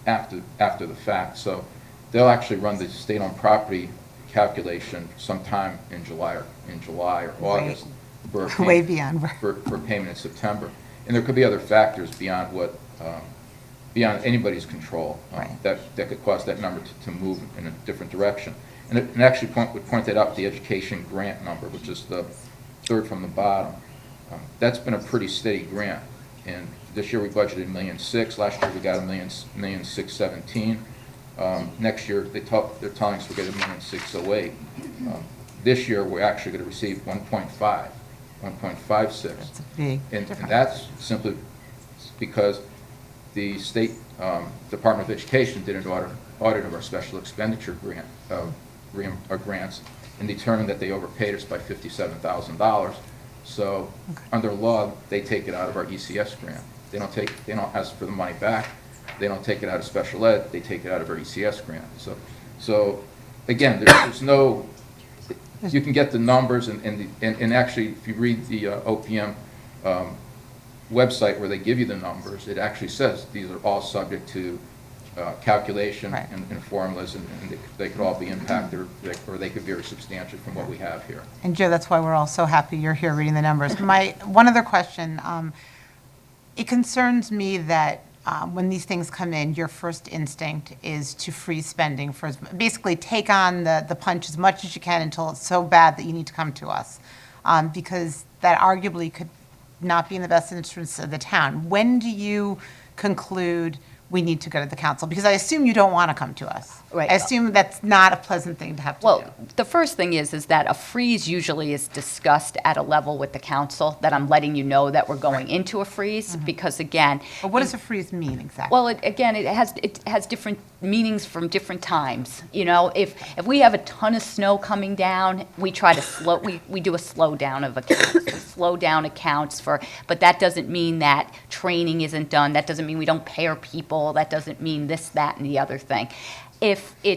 after the fact. So they'll actually run the state-owned property calculation sometime in July or August. Way beyond. For payment in September. And there could be other factors beyond anybody's control that could cause that number to move in a different direction. And it actually would point that out, the education grant number, which is the third from the bottom. That's been a pretty steady grant. And this year we budgeted $1.6 million. Last year we got $1,617,000. Next year they're telling us we're getting $1,608,000. This year we're actually going to receive 1.56. That's a big difference. And that's simply because the state Department of Education did an audit of our special expenditure grant grants and determined that they overpaid us by $57,000. So under law, they take it out of our ECS grant. They don't ask for the money back. They don't take it out of special ed. They take it out of our ECS grant. So again, there's no, you can get the numbers and actually, if you read the OPM website where they give you the numbers, it actually says these are all subject to calculation and formulas, and they could all be impacted, or they could vary substantially from what we have here. And Joe, that's why we're all so happy you're here reading the numbers. One other question, it concerns me that when these things come in, your first instinct is to freeze spending, basically take on the punch as much as you can until it's so bad that you need to come to us, because that arguably could not be in the best interest of the town. When do you conclude we need to go to the council? Because I assume you don't want to come to us. Right. I assume that's not a pleasant thing to have to do. Well, the first thing is that a freeze usually is discussed at a level with the council, that I'm letting you know that we're going into a freeze, because again. But what does a freeze mean exactly? Well, it has different meanings from different times. You know, if we have a ton of snow coming down, we try to we do a slowdown of accounts, slow down accounts but that doesn't mean that training isn't done. That doesn't mean we don't pay our people. That doesn't mean this, that, and the other thing.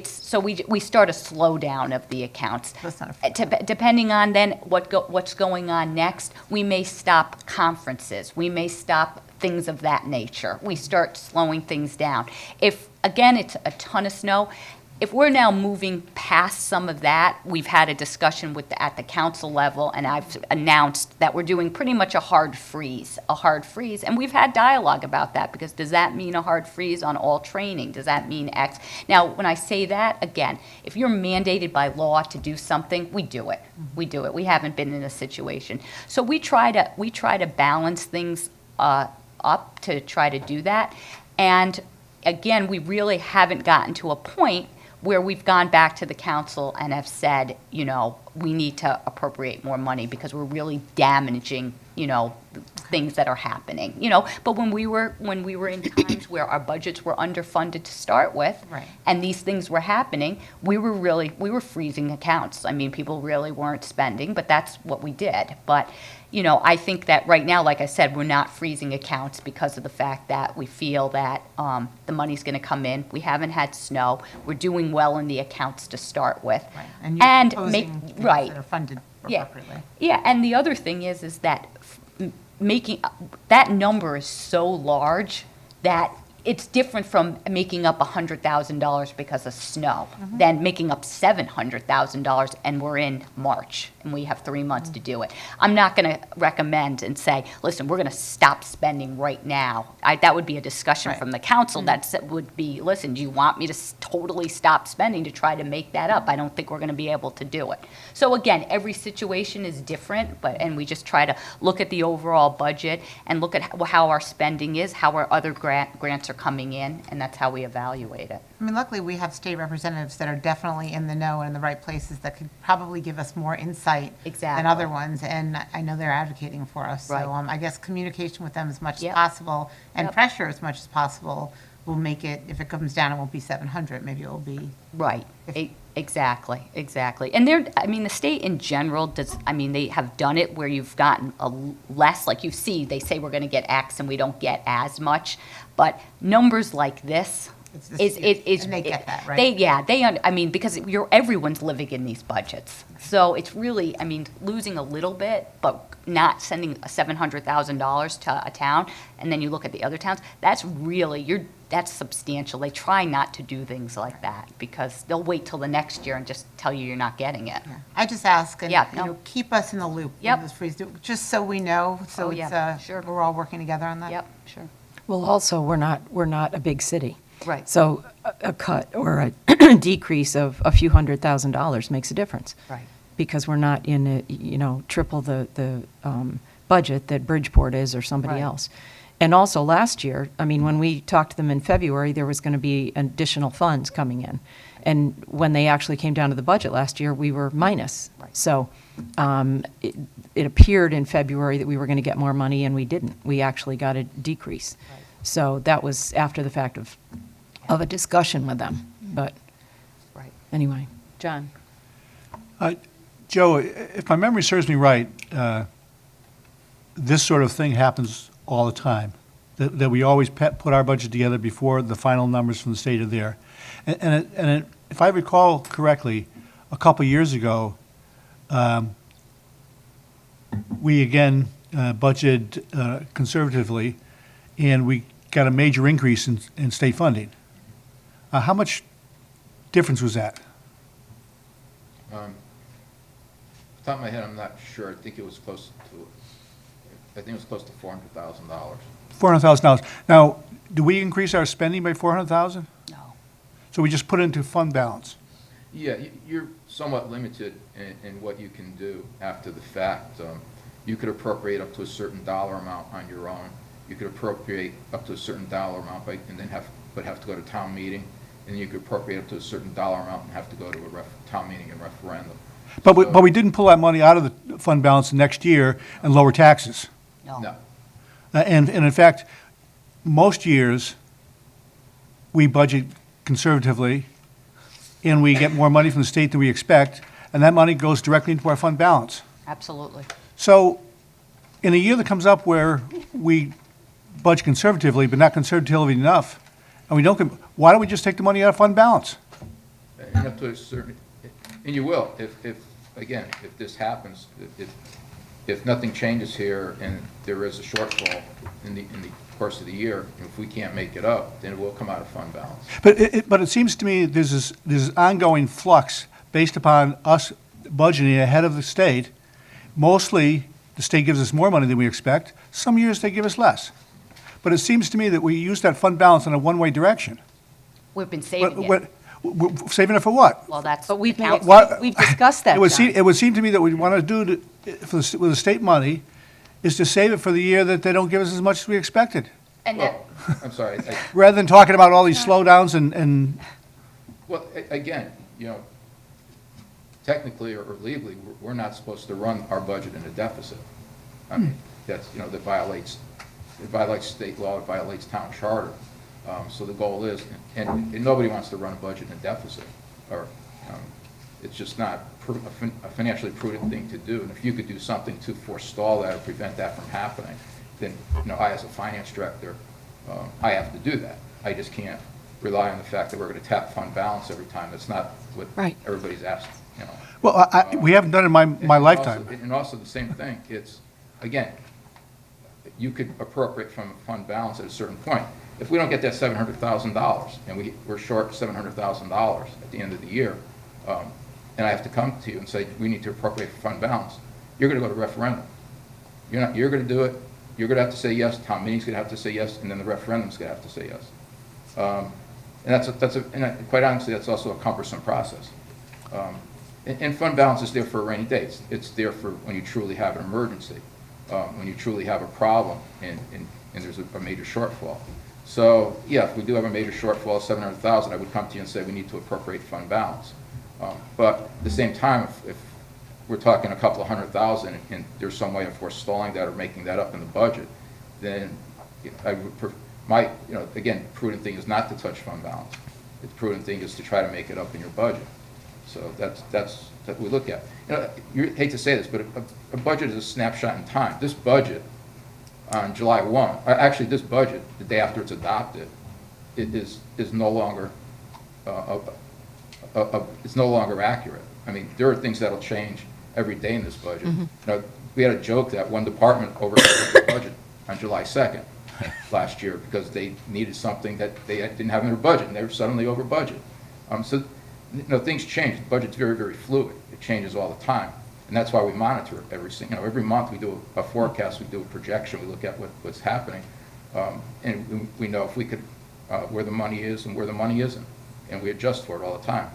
So we start a slowdown of the accounts. That's not a Depending on then what's going on next, we may stop conferences. We may stop things of that nature. We start slowing things down. If, again, it's a ton of snow, if we're now moving past some of that, we've had a discussion at the council level, and I've announced that we're doing pretty much a hard freeze, and we've had dialogue about that, because does that mean a hard freeze on all training? Does that mean X? Now, when I say that, again, if you're mandated by law to do something, we do it. We do it. We haven't been in a situation. So we try to balance things up to try to do that. And again, we really haven't gotten to a point where we've gone back to the council and have said, you know, we need to appropriate more money because we're really damaging, you know, things that are happening, you know. But when we were in times where our budgets were underfunded to start with, and these things were happening, we were freezing accounts. I mean, people really weren't spending, but that's what we did. But you know, I think that right now, like I said, we're not freezing accounts because of the fact that we feel that the money's going to come in. We haven't had snow. We're doing well in the accounts to start with. Right. And you're proposing things that are funded appropriately. Yeah, and the other thing is that making that number is so large that it's different from making up $100,000 because of snow than making up $700,000 and we're in March and we have 3 months to do it. I'm not going to recommend and say, listen, we're going to stop spending right now. That would be a discussion from the council. That would be, listen, do you want me to totally stop spending to try to make that up? I don't think we're going to be able to do it. So again, every situation is different, and we just try to look at the overall budget and look at how our spending is, how our other grants are coming in, and that's how we evaluate it. I mean, luckily, we have state representatives that are definitely in the know and in the right places that could probably give us more insight than other ones, and I know they're advocating for us. So I guess communication with them as much as possible and pressure as much as possible will make it, if it comes down, it won't be 700, maybe it will be. Right, exactly. And the state in general they have done it where you've gotten less, like you see, they say we're going to get X and we don't get as much, but numbers like this, and they get that, right? Because everyone's living in these budgets. So it's really, losing a little bit, but not sending $700,000 to a town, and then you look at the other towns, that's substantial. They try not to do things like that because they'll wait till the next year and just tell you you're not getting it. Yeah. I just ask, and keep us in the loop. This freeze, just so we know, we're all working together on that. Yep, sure. Well, also, we're not a big city. Right. So a cut or a decrease of a few $100,000 makes a difference. Right. Because we're not in triple the budget that Bridgeport is or somebody else. And also last year, when we talked to them in February, there was going to be additional funds coming in. And when they actually came down to the budget last year, we were minus. Right. So it appeared in February that we were going to get more money, and we didn't. We actually got a decrease. Right. So that was after the fact of a discussion with them. But anyway, John. Joe, if my memory serves me right, this sort of thing happens all the time, that we always put our budget together before the final numbers from the state are there. If I recall correctly, a couple years ago, we again budgeted conservatively, and we got a major increase in state funding. How much difference was that? Top of my head, I'm not sure. I think it was close to $400,000. $400,000. Now, do we increase our spending by $400,000? No. So we just put it into fund balance? Yeah, you're somewhat limited in what you can do after the fact. You could appropriate up to a certain dollar amount on your own. You could appropriate up to a certain dollar amount, and then have to go to town meeting. And you could appropriate up to a certain dollar amount and have to go to a town meeting and referendum. But we didn't pull that money out of the fund balance next year and lower taxes. No. And in fact, most years, we budget conservatively, and we get more money from the state than we expect, and that money goes directly into our fund balance. Absolutely. So in a year that comes up where we budget conservatively, but not conservatively enough, and we don't, why don't we just take the money out of fund balance? And up to a certain, and you will, if this happens, if nothing changes here and there is a shortfall in the course of the year, if we can't make it up, then it will come out of fund balance. But it seems to me there's this ongoing flux based upon us budgeting ahead of the state. Mostly, the state gives us more money than we expect. Some years they give us less. But it seems to me that we use that fund balance in a one-way direction. We've been saving it. Saving it for what? Well, that's. But we've discussed that, It would seem to me that what we want to do with the state money is to save it for the year that they don't give us as much as we expected. And Well, I'm sorry. Rather than talking about all these slowdowns and Well, again, technically or legally, we're not supposed to run our budget in a deficit. I mean, that's, that violates state law, it violates town charter. So the goal is, and nobody wants to run a budget in a deficit, or it's just not a financially prudent thing to do. And if you could do something to forestall that or prevent that from happening, then I, as a finance director, I have to do that. I just can't rely on the fact that we're going to tap fund balance every time. That's not what everybody's asked. well, we haven't done it in my lifetime. And also the same thing. It's, again, you could appropriate from fund balance at a certain point. If we don't get that $700,000 and we're short $700,000 at the end of the year, and I have to come to you and say we need to appropriate for fund balance, you're going to go to referendum. You're going to do it. You're going to have to say yes. Town meeting's going to have to say yes, and then the referendum's going to have to say yes. And quite honestly, that's also a cumbersome process. And fund balance is there for a rainy day. It's there for when you truly have an emergency, when you truly have a problem, and there's a major shortfall. So, yeah, if we do have a major shortfall of $700,000, I would come to you and say we need to appropriate fund balance. But at the same time, if we're talking a couple of $100,000 and there's some way of forestalling that or making that up in the budget, then I would, again, prudent thing is not to touch fund balance. The prudent thing is to try to make it up in your budget. So that's what we look at. You hate to say this, but a budget is a snapshot in time. This budget on July 1, actually this budget, the day after it's adopted, it is no longer it's no longer accurate. I mean, there are things that'll change every day in this budget. We had a joke that one department overspent the budget on July 2nd last year because they needed something that they didn't have in their budget, and they were suddenly over budget. So things change. The budget's very, very fluid. It changes all the time. And that's why we monitor it every month we do a forecast, we do a projection, we look at what's happening, and we know if we could, where the money is and where the money isn't, and we adjust for it all the time.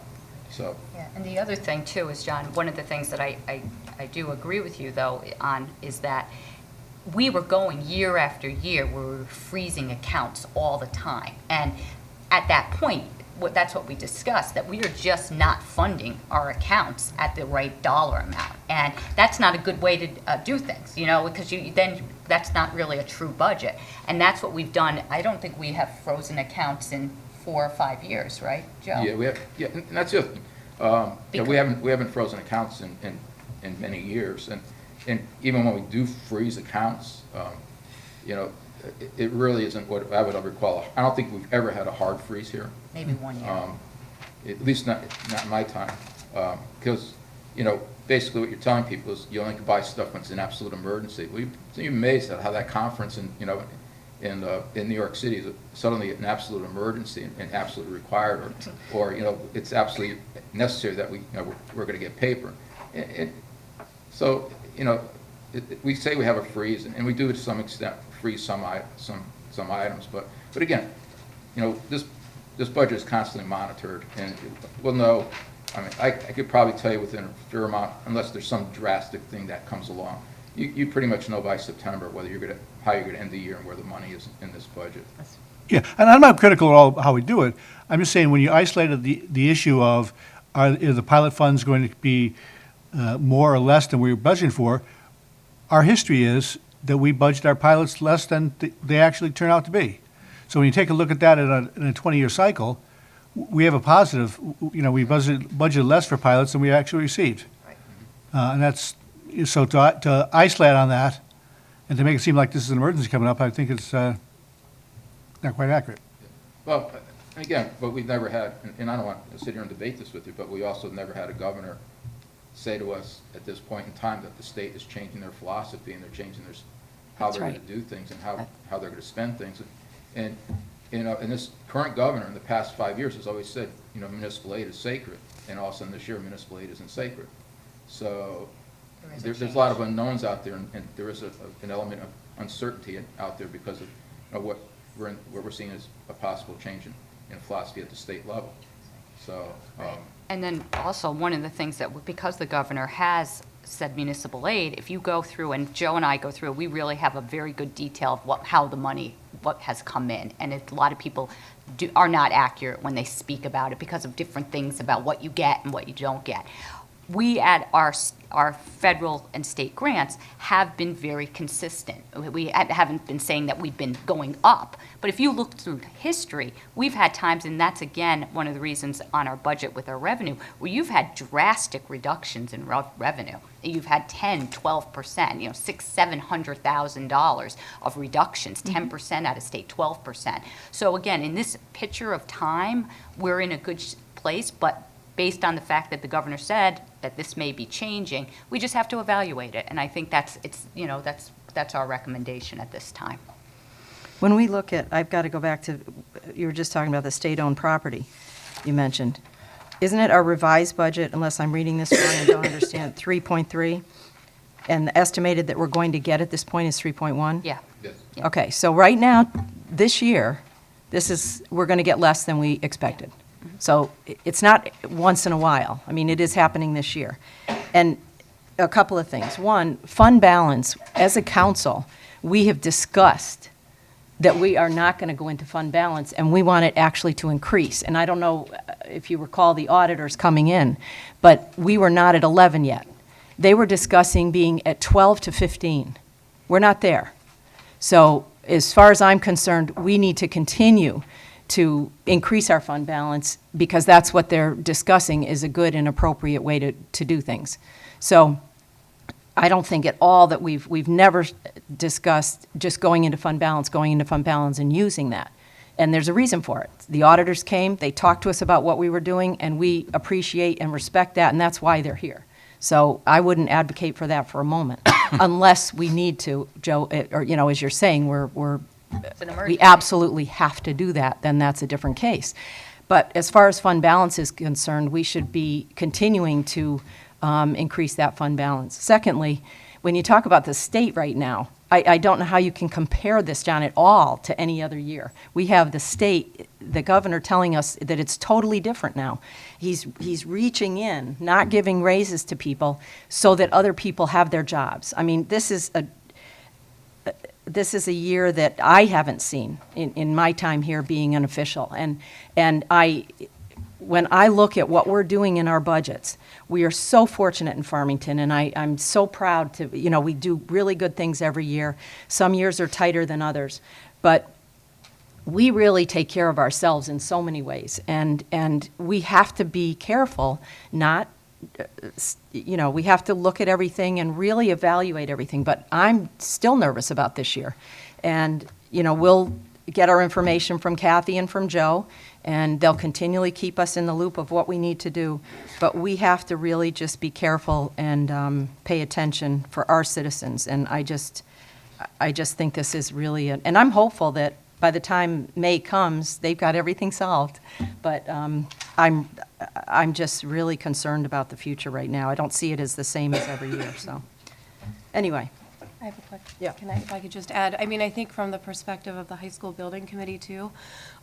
So. Yeah, and the other thing too is, John, one of the things that I do agree with you though on is that we were going year after year where we were freezing accounts all the time, and at that point, that's what we discussed, that we are just not funding our accounts at the right dollar amount. And that's not a good way to do things, because then that's not really a true budget. And that's what we've done. I don't think we have frozen accounts in 4 or 5 years, right, Joe? Yeah, we have. Yeah, and that's the other thing. Yeah, we haven't frozen accounts in many years, and even when we do freeze accounts, you know, it really isn't what I would ever call. I don't think we've ever had a hard freeze here. Maybe 1 year. At least not in my time, because you know, basically what you're telling people is you only can buy stuff when it's an absolute emergency. Well, you're amazed at how that conference in New York City is suddenly an absolute emergency and absolutely required, or you know, it's absolutely necessary that we're going to get paper. So you know, we say we have a freeze, and we do to some extent freeze some items, but again, you know, this budget is constantly monitored, and we'll know. I mean, I could probably tell you within a fair amount, unless there's some drastic thing that comes along. You pretty much know by September whether how you're going to end the year and where the money is in this budget. Yeah, and I'm not critical at all how we do it. I'm just saying when you isolated the issue of are the pilot funds going to be more or less than we were budgeting for, our history is that we budget our pilots less than they actually turn out to be. So when you take a look at that in a 20-year cycle, we have a positive. You know, we budgeted less for pilots than we actually received, and that's so to isolate on that and to make it seem like this is an emergency coming up. I think it's not quite accurate. Well, again, but we've never had, and I don't want to sit here and debate this with you, but we also never had a governor say to us at this point in time that the state is changing their philosophy and they're changing how they're going to do things and how they're going to spend things. And you know, and this current governor in the past 5 years has always said, you know, municipal aid is sacred, and all of a sudden this year municipal aid isn't sacred. So there's a lot of unknowns out there, and there is an element of uncertainty out there because of what we're seeing as a possible change in philosophy at the state level. So. And then also one of the things that, because the governor has said municipal aid, if you go through, and Joe and I go through, we really have a very good detail of how the money, what has come in. And a lot of people are not accurate when they speak about it because of different things about what you get and what you don't get. We at our federal and state grants have been very consistent. We haven't been saying that we've been going up, but if you look through history, we've had times, and that's again one of the reasons on our budget with our revenue, where you've had drastic reductions in revenue. You've had 10, 12%, you know, $600,000, $700,000 of reductions, 10% out of state, 12%. So again, in this picture of time, we're in a good place, but based on the fact that the governor said that this may be changing, we just have to evaluate it. And I think that's our recommendation at this time. When we look at, I've got to go back to, you were just talking about the state-owned property you mentioned. Isn't it our revised budget, unless I'm reading this wrong and don't understand, 3.3? And the estimated that we're going to get at this point is 3.1? Yeah. Yes. Okay, so right now, this year, we're going to get less than we expected. So it's not once in a while. I mean, it is happening this year. And a couple of things. One, fund balance, as a council, we have discussed that we are not going to go into fund balance, and we want it actually to increase. And I don't know if you recall the auditors coming in, but we were not at 11 yet. They were discussing being at 12 to 15. We're not there. So as far as I'm concerned, we need to continue to increase our fund balance because that's what they're discussing is a good and appropriate way to do things. So I don't think at all that we've never discussed just going into fund balance and using that. And there's a reason for it. The auditors came, they talked to us about what we were doing, and we appreciate and respect that, and that's why they're here. So I wouldn't advocate for that for a moment, unless we need to, Joe, or, you know, as you're saying, we absolutely have to do that, then that's a different case. But as far as fund balance is concerned, we should be continuing to increase that fund balance. Secondly, when you talk about the state right now, I don't know how you can compare this, John, at all to any other year. We have the state, the governor telling us that it's totally different now. He's reaching in, not giving raises to people so that other people have their jobs. I mean, this is a year that I haven't seen in my time here being an official. And when I look at what we're doing in our budgets, we are so fortunate in Farmington, and I'm so proud to, you know, we do really good things every year. Some years are tighter than others. But we really take care of ourselves in so many ways, and we have to be careful, not, we have to look at everything and really evaluate everything, but I'm still nervous about this year. And, we'll get our information from Kathy and from Joe, and they'll continually keep us in the loop of what we need to do, but we have to really just be careful and pay attention for our citizens, and I just think this is really, and I'm hopeful that by the time May comes, they've got everything solved. But I'm just really concerned about the future right now. I don't see it as the same as every year, so. Anyway. I have a question. Yeah. If I could just add, I think from the perspective of the high school building committee too,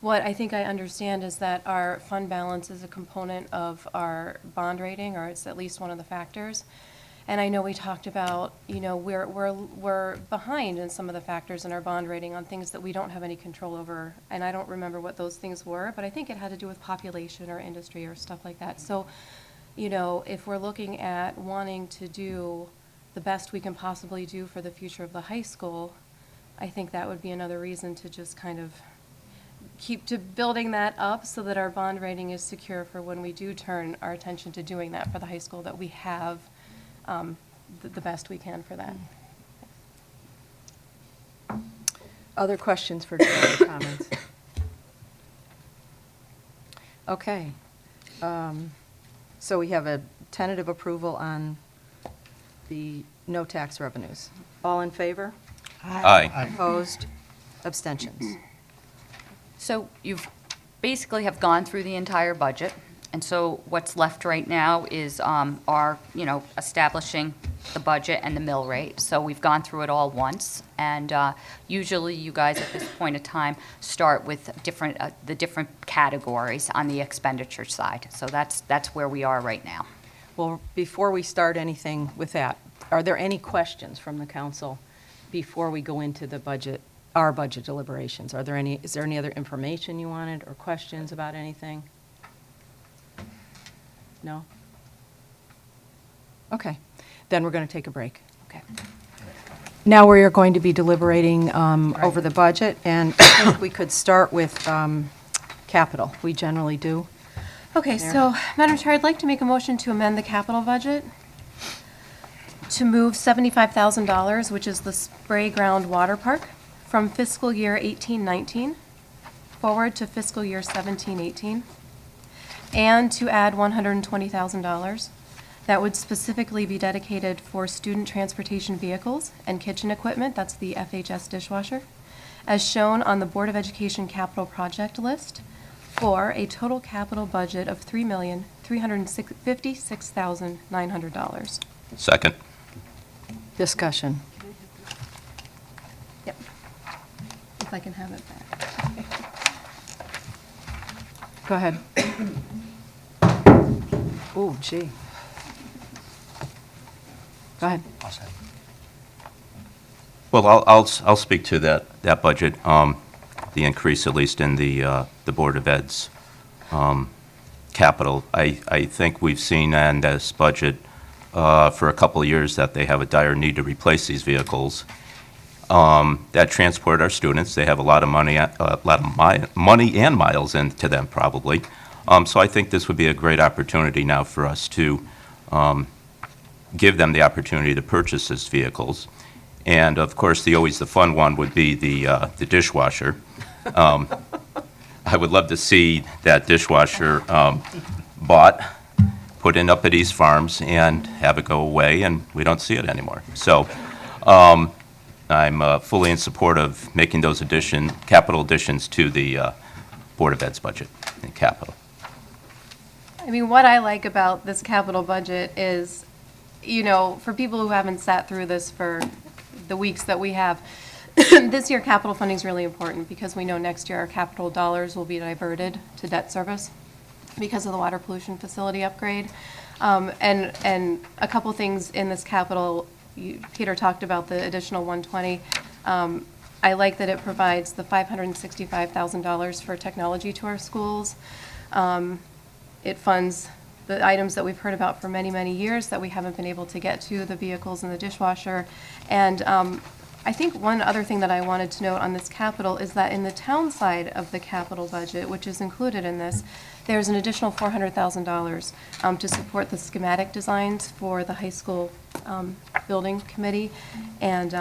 what I think I understand is that our fund balance is a component of our bond rating, or it's at least one of the factors. And I know we talked about, we're behind in some of the factors in our bond rating on things that we don't have any control over. And I don't remember what those things were, but I think it had to do with population or industry or stuff like that. So, if we're looking at wanting to do the best we can possibly do for the future of the high school, I think that would be another reason to just kind of keep to building that up so that our bond rating is secure for when we do turn our attention to doing that for the high school, that we have the best we can for that. Other questions for Joe or comments? Okay. So we have a tentative approval on the no tax revenues. All in favor? Aye. Opposed? Abstentions? So you've basically have gone through the entire budget, and so what's left right now is our, establishing the budget and the mill rate. So we've gone through it all once, and usually you guys at this point in time start with the different categories on the expenditure side. So that's where we are right now. Well, before we start anything with that, are there any questions from the council before we go into the budget, our budget deliberations? Is there any other information you wanted or questions about anything? No? Okay. Then we're going to take a break. Okay. Now we are going to be deliberating over the budget, and I think we could start with capital. We generally do. Okay, so, Madam Chair, I'd like to make a motion to amend the capital budget to move $75,000, which is the Spray Ground Water Park, from fiscal year 18-19 forward to fiscal year 17-18, and to add $120,000 that would specifically be dedicated for student transportation vehicles and kitchen equipment, that's the FHS dishwasher, as shown on the Board of Education capital project list, for a total capital budget of $3,356,900. Second. Discussion. Yep. If I can have it back. Go ahead. Oh, gee. Go ahead. Well, I'll speak to that budget, the increase at least in the Board of Ed's capital. I think we've seen in this budget for a couple of years that they have a dire need to replace these vehicles that transport our students. They have a lot of money and miles into them probably. So I think this would be a great opportunity now for us to give them the opportunity to purchase these vehicles. And of course, always the fun one would be the dishwasher. I would love to see that dishwasher bought, put in up at East Farms, and have it go away, and we don't see it anymore. So I'm fully in support of making those capital additions to the Board of Ed's budget and capital. I mean, what I like about this capital budget is, for people who haven't sat through this for the weeks that we have, this year capital funding is really important because we know next year our capital dollars will be diverted to debt service because of the water pollution facility upgrade. And a couple things in this capital, Peter talked about the additional 120. I like that it provides the $565,000 for technology to our schools. It funds the items that we've heard about for many, many years that we haven't been able to get to, the vehicles and the dishwasher. And I think one other thing that I wanted to note on this capital is that in the town side of the capital budget, which is included in this, there's an additional $400,000 to support the schematic designs for the high school building committee. And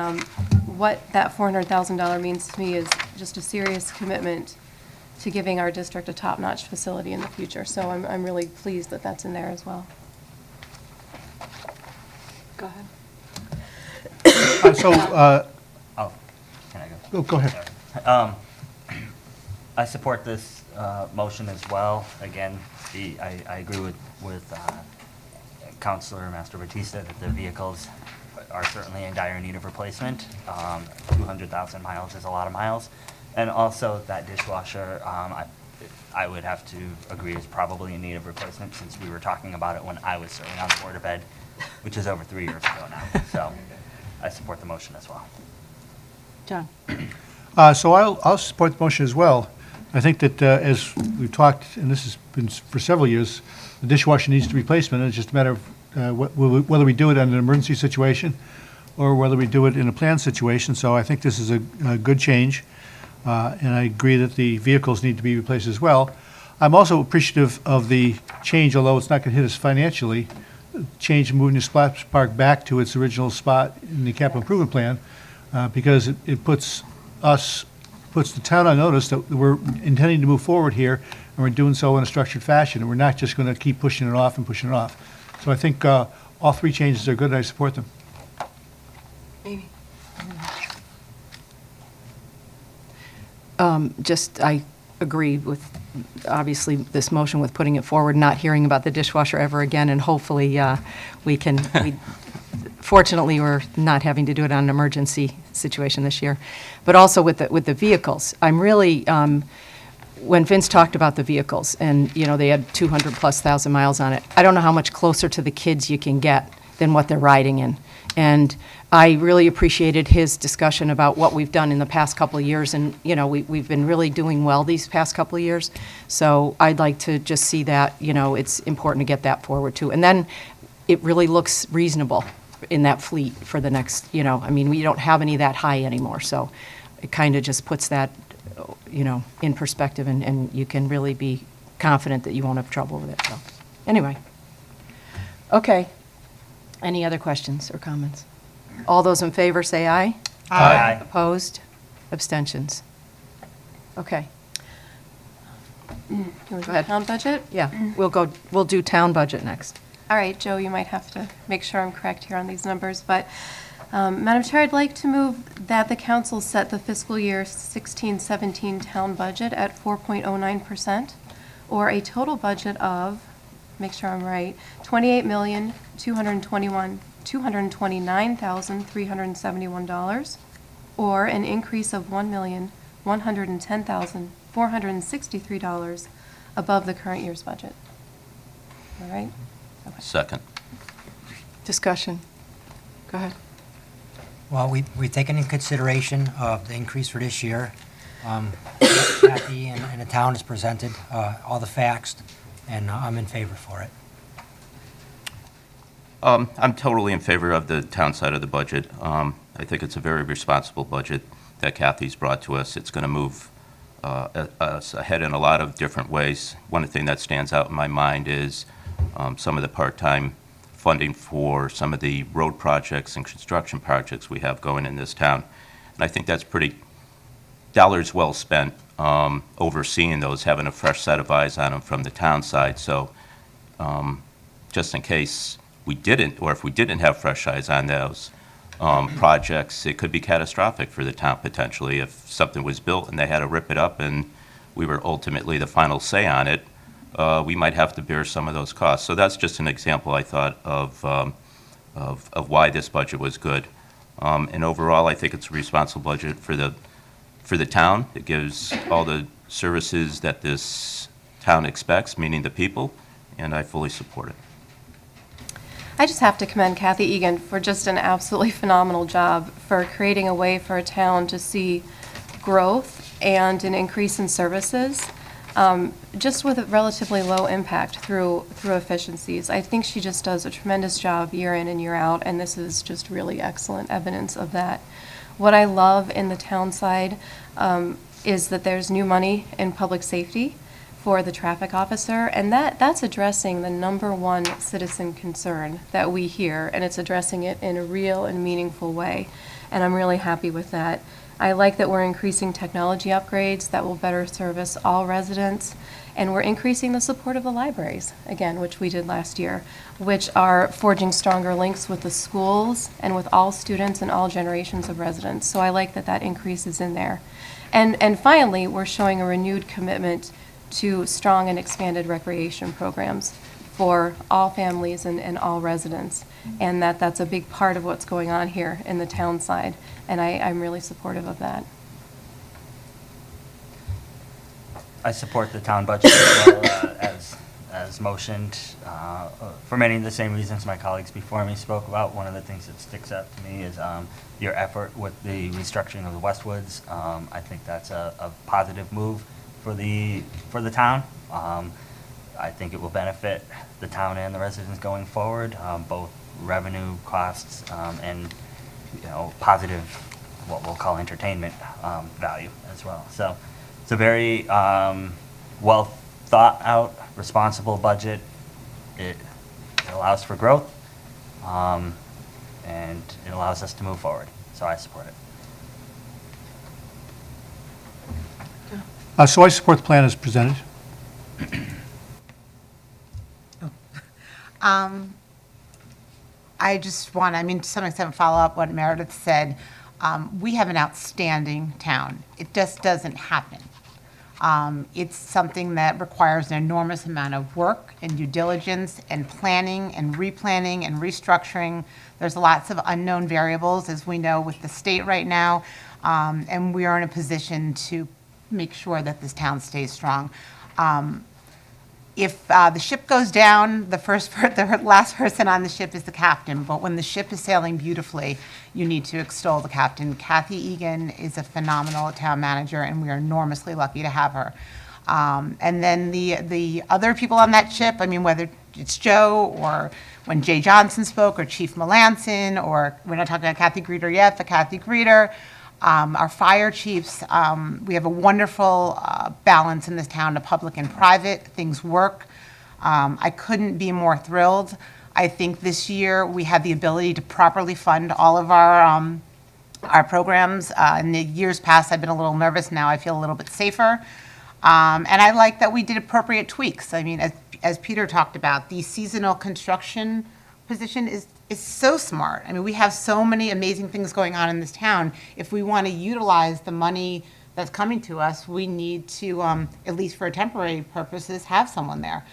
what that $400,000 means to me is just a serious commitment to giving our district a top-notch facility in the future. So I'm really pleased that that's in there as well. Go ahead. Oh, can I go? Go ahead. I support this motion as well. Again, I agree with Councilor Master Batista that the vehicles are certainly in dire need of replacement. 200,000 miles is a lot of miles. And also that dishwasher, I would have to agree is probably in need of replacement since we were talking about it when I was serving on the Board of Ed, which is over 3 years ago now. So I support the motion as well. John? So I'll support the motion as well. I think that as we've talked, and this has been for several years, the dishwasher needs replacement. It's just a matter of whether we do it in an emergency situation or whether we do it in a planned situation. So I think this is a good change, and I agree that the vehicles need to be replaced as well. I'm also appreciative of the change, although it's not going to hit us financially, change moving the splash park back to its original spot in the capital improvement plan, because it puts the town on notice that we're intending to move forward here, and we're doing so in a structured fashion, and we're not just going to keep pushing it off and pushing it off. So I think all three changes are good, and I support them. Amy? I agree with, obviously, this motion with putting it forward, not hearing about the dishwasher ever again, and hopefully fortunately, we're not having to do it on an emergency situation this year. But also with the vehicles, I'm really, when Vince talked about the vehicles, and, they had 200,000+ miles on it, I don't know how much closer to the kids you can get than what they're riding in. And I really appreciated his discussion about what we've done in the past couple of years, and, we've been really doing well these past couple of years. So I'd like to just see that, it's important to get that forward too. And then it really looks reasonable in that fleet for the next, we don't have any that high anymore, so it kind of just puts that, in perspective, and you can really be confident that you won't have trouble with it, so, anyway. Okay. Any other questions or comments? All those in favor say aye. Aye. Opposed? Abstentions? Okay. You want to Go ahead. do town budget? Yeah, we'll do town budget next. All right, Joe, you might have to make sure I'm correct here on these numbers, but Madam Chair, I'd like to move that the council set the fiscal year 16-17 town budget at 4.09%, or a total budget of, make sure I'm right, $28,229,371, or an increase of $1,110,463 above the current year's budget. All right? Okay. Second. Discussion. Go ahead. Well, we've taken in consideration of the increase for this year. Kathy and the town has presented all the facts, and I'm in favor for it. I'm totally in favor of the town side of the budget. I think it's a very responsible budget that Kathy's brought to us. It's going to move us ahead in a lot of different ways. One thing that stands out in my mind is some of the part-time funding for some of the road projects and construction projects we have going in this town. And I think that's pretty dollars well spent overseeing those, having a fresh set of eyes on them from the town side. So just in case we didn't, or if we didn't have fresh eyes on those projects, it could be catastrophic for the town potentially. If something was built and they had to rip it up and we were ultimately the final say on it, we might have to bear some of those costs. So that's just an example, I thought, of why this budget was good. And overall, I think it's a responsible budget for the town. It gives all the services that this town expects, meaning the people, and I fully support it. I just have to commend Kathy Egan for just an absolutely phenomenal job for creating a way for a town to see growth and an increase in services, just with a relatively low impact through efficiencies. I think she just does a tremendous job year in and year out, and this is just really excellent evidence of that. What I love in the town side is that there's new money in public safety for the traffic officer, and that's addressing the number one citizen concern that we hear, and it's addressing it in a real and meaningful way, and I'm really happy with that. I like that we're increasing technology upgrades that will better service all residents, and we're increasing the support of the libraries, again, which we did last year, which are forging stronger links with the schools and with all students and all generations of residents. So I like that that increase is in there. And finally, we're showing a renewed commitment to strong and expanded recreation programs for all families and all residents, and that's a big part of what's going on here in the town side, and I'm really supportive of that. I support the town budget as well, as motioned, for many of the same reasons my colleagues before me spoke about. One of the things that sticks out to me is your effort with the restructuring of the Westwoods. I think that's a positive move for the town. I think it will benefit the town and the residents going forward, both revenue, costs, and positive, what we'll call entertainment value as well. So it's a very well thought out, responsible budget. It allows for growth, and it allows us to move forward. So I support it. So I support the plan as presented. I just want, to some extent, follow up what Meredith said. We have an outstanding town. It just doesn't happen. It's something that requires an enormous amount of work and due diligence and planning and replanning and restructuring. There's lots of unknown variables, as we know, with the state right now, and we are in a position to make sure that this town stays strong. If the ship goes down, the last person on the ship is the captain. But when the ship is sailing beautifully, you need to extol the captain. Kathy Egan is a phenomenal town manager, and we are enormously lucky to have her. And then the other people on that ship, whether it's Joe or when Jay Johnson spoke, or Chief Melanson, or we're not talking about Kathy Greeter yet, but Kathy Greeter. Our fire chiefs, we have a wonderful balance in this town of public and private. Things work. I couldn't be more thrilled. I think this year we had the ability to properly fund all of our programs. In the years past, I've been a little nervous. Now I feel a little bit safer. And I like that we did appropriate tweaks. As Peter talked about, the seasonal construction position is so smart. We have so many amazing things going on in this town. If we want to utilize the money that's coming to us, we need to, at least for temporary purposes, have someone there.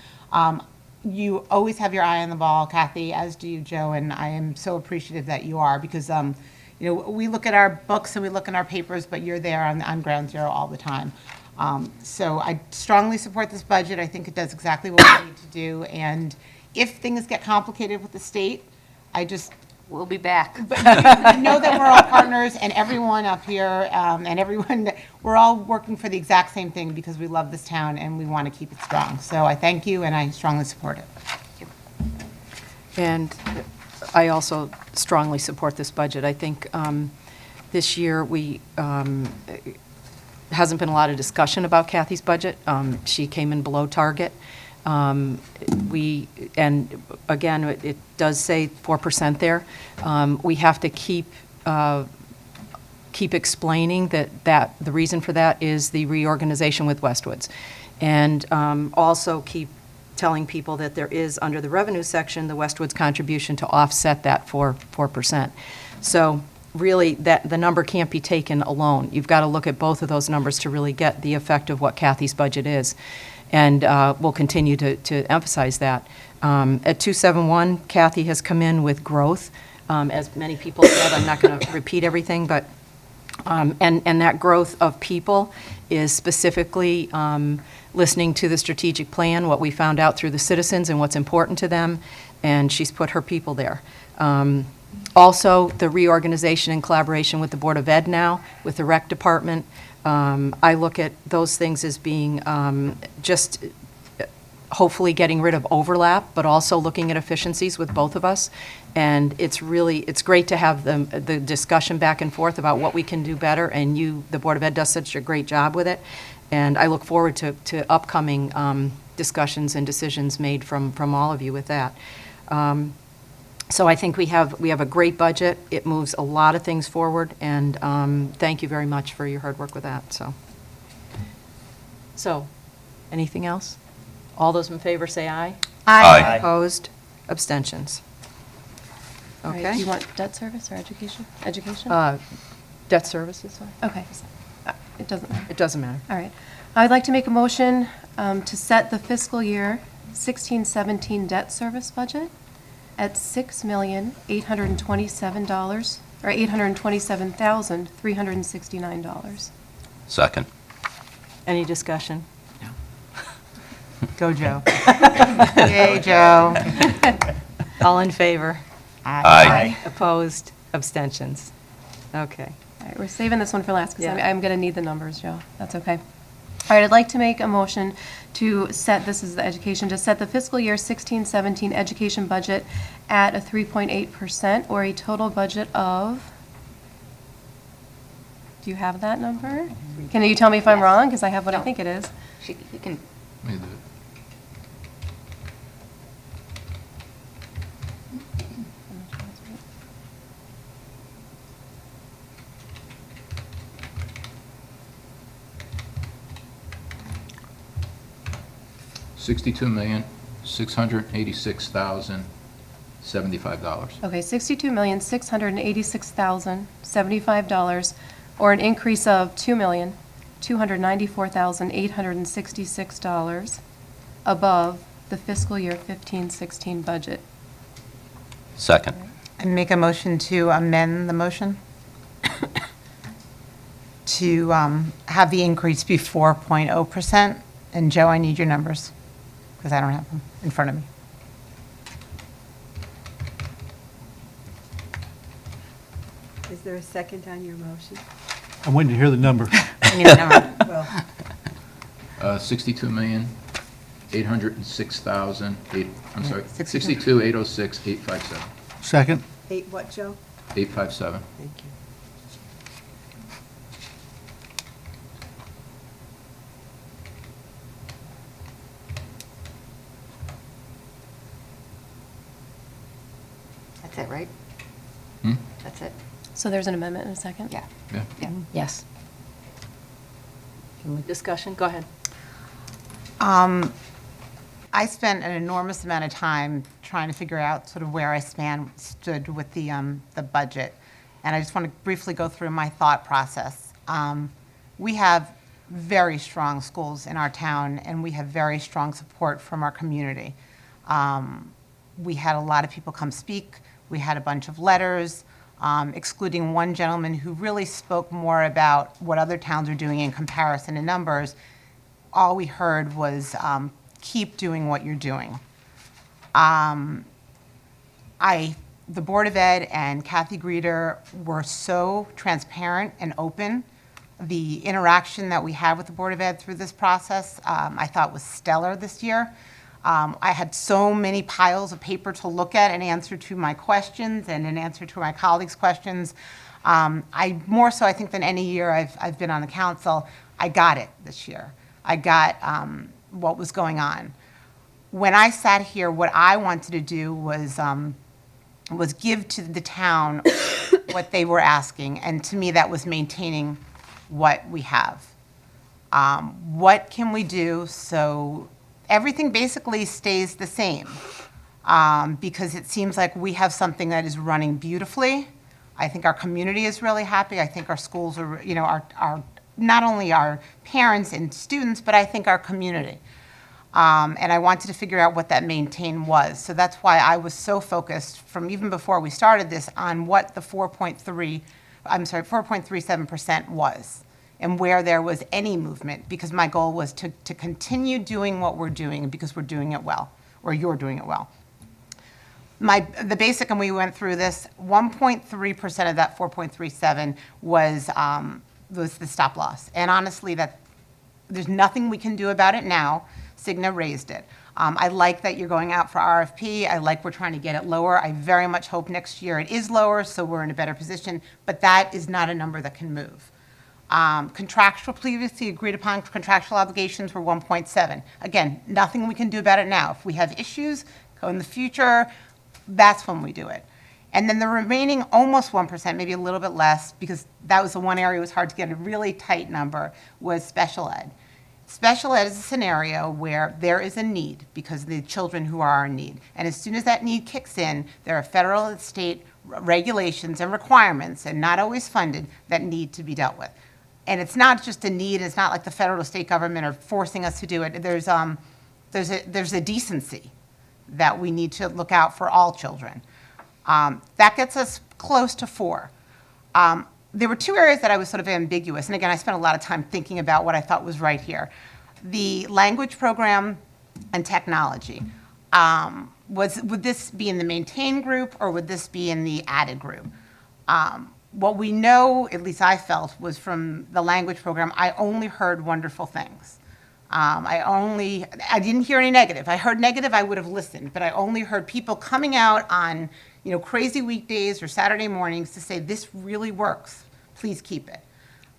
You always have your eye on the ball, Kathy, as do you, Joe, and I am so appreciative that you are, because we look at our books and we look in our papers, but you're there on ground zero all the time. So I strongly support this budget. I think it does exactly what we need to do, and if things get complicated with the state, We'll be back. know that we're all partners, and everyone up here, and everyone, we're all working for the exact same thing, because we love this town and we want to keep it strong. So I thank you, and I strongly support it. And I also strongly support this budget. I think this year hasn't been a lot of discussion about Kathy's budget. She came in below target. And again, it does say 4% there. We have to keep explaining that the reason for that is the reorganization with Westwoods. And also keep telling people that there is, under the revenue section, the Westwoods contribution to offset that 4%. So really, the number can't be taken alone. You've got to look at both of those numbers to really get the effect of what Kathy's budget is. And we'll continue to emphasize that. At 271, Kathy has come in with growth. As many people said, I'm not going to repeat everything, but and that growth of people is specifically listening to the strategic plan, what we found out through the citizens and what's important to them, and she's put her people there. Also, the reorganization and collaboration with the Board of Ed now, with the rec department. I look at those things as being just hopefully getting rid of overlap, but also looking at efficiencies with both of us. And it's great to have the discussion back and forth about what we can do better, and the Board of Ed does such a great job with it. And I look forward to upcoming discussions and decisions made from all of you with that. So I think we have a great budget. It moves a lot of things forward, and thank you very much for your hard work with that. So, anything else? All those in favor say aye. Aye. Aye. Opposed? Abstentions? All right, Okay. do you want debt service or education? Education? Debt services, sorry. Okay. It doesn't matter. It doesn't matter. All right. I'd like to make a motion to set the fiscal year 16-17 debt service budget at $6,827, or $827,369. Second. Any discussion? No. Go, Joe. Yay, Joe. All in favor? Aye. Opposed? Abstentions? Okay. All right, we're saving this one for last because Yeah. I'm going to need the numbers, Joe. That's okay. All right, I'd like to make a motion to set, this is the education, to set the fiscal year 16-17 education budget at a 3.8%, or a total budget of, do you have that number? Can you tell me if I'm wrong? Because I have what I think it is. You can, Let me do it. $62,686,075. Okay, $62,686,075, or an increase of $2,294,866 above the fiscal year 15-16 budget. Second. And make a motion to amend the motion to have the increase be 4.0%. And Joe, I need your numbers because I don't have them in front of me. Is there a second on your motion? I'm waiting to hear the number. I need a number. Well, 62,806,000, I'm sorry, 62. 62,806,857. Second? 8 what, Joe? 857. Thank you. That's it, right? Hmm? That's it? So there's an amendment in a second? Yeah. Yeah. Yeah. Yes. Discussion? Go ahead. I spent an enormous amount of time trying to figure out sort of where I stood with the budget. And I just want to briefly go through my thought process. We have very strong schools in our town, and we have very strong support from our community. We had a lot of people come speak. We had a bunch of letters, excluding one gentleman who really spoke more about what other towns are doing in comparison to numbers. All we heard was, keep doing what you're doing. The Board of Ed and Kathy Greeter were so transparent and open. The interaction that we had with the Board of Ed through this process, I thought was stellar this year. I had so many piles of paper to look at and answer to my questions and in answer to my colleagues' questions. More so, I think, than any year I've been on the council, I got it this year. I got what was going on. When I sat here, what I wanted to do was give to the town what they were asking, and to me, that was maintaining what we have. What can we do so everything basically stays the same? Because it seems like we have something that is running beautifully. I think our community is really happy. I think our schools are, our not only our parents and students, but I think our community. And I wanted to figure out what that maintain was. So that's why I was so focused from even before we started this on what the 4.37% was and where there was any movement, because my goal was to continue doing what we're doing because we're doing it well, or you're doing it well. The basic, and we went through this, 1.3% of that 4.37 was the stop loss. And honestly, there's nothing we can do about it now. Cigna raised it. I like that you're going out for RFP. I like we're trying to get it lower. I very much hope next year it is lower, so we're in a better position, but that is not a number that can move. Contractual, previously agreed upon contractual obligations were 1.7. Again, nothing we can do about it now. If we have issues go in the future, that's when we do it. And then the remaining almost 1%, maybe a little bit less, because that was the one area it was hard to get a really tight number, was special ed. Special ed is a scenario where there is a need because of the children who are in need. And as soon as that need kicks in, there are federal and state regulations and requirements, and not always funded, that need to be dealt with. And it's not just a need, it's not like the federal or state government are forcing us to do it. There's a decency that we need to look out for all children. That gets us close to 4. There were 2 areas that I was sort of ambiguous, and again, I spent a lot of time thinking about what I thought was right here. The language program and technology. Would this be in the maintained group, or would this be in the added group? What we know, at least I felt, was from the language program, I only heard wonderful things. I didn't hear any negative. I heard negative, I would have listened, but I only heard people coming out on, crazy weekdays or Saturday mornings to say, this really works, please keep it.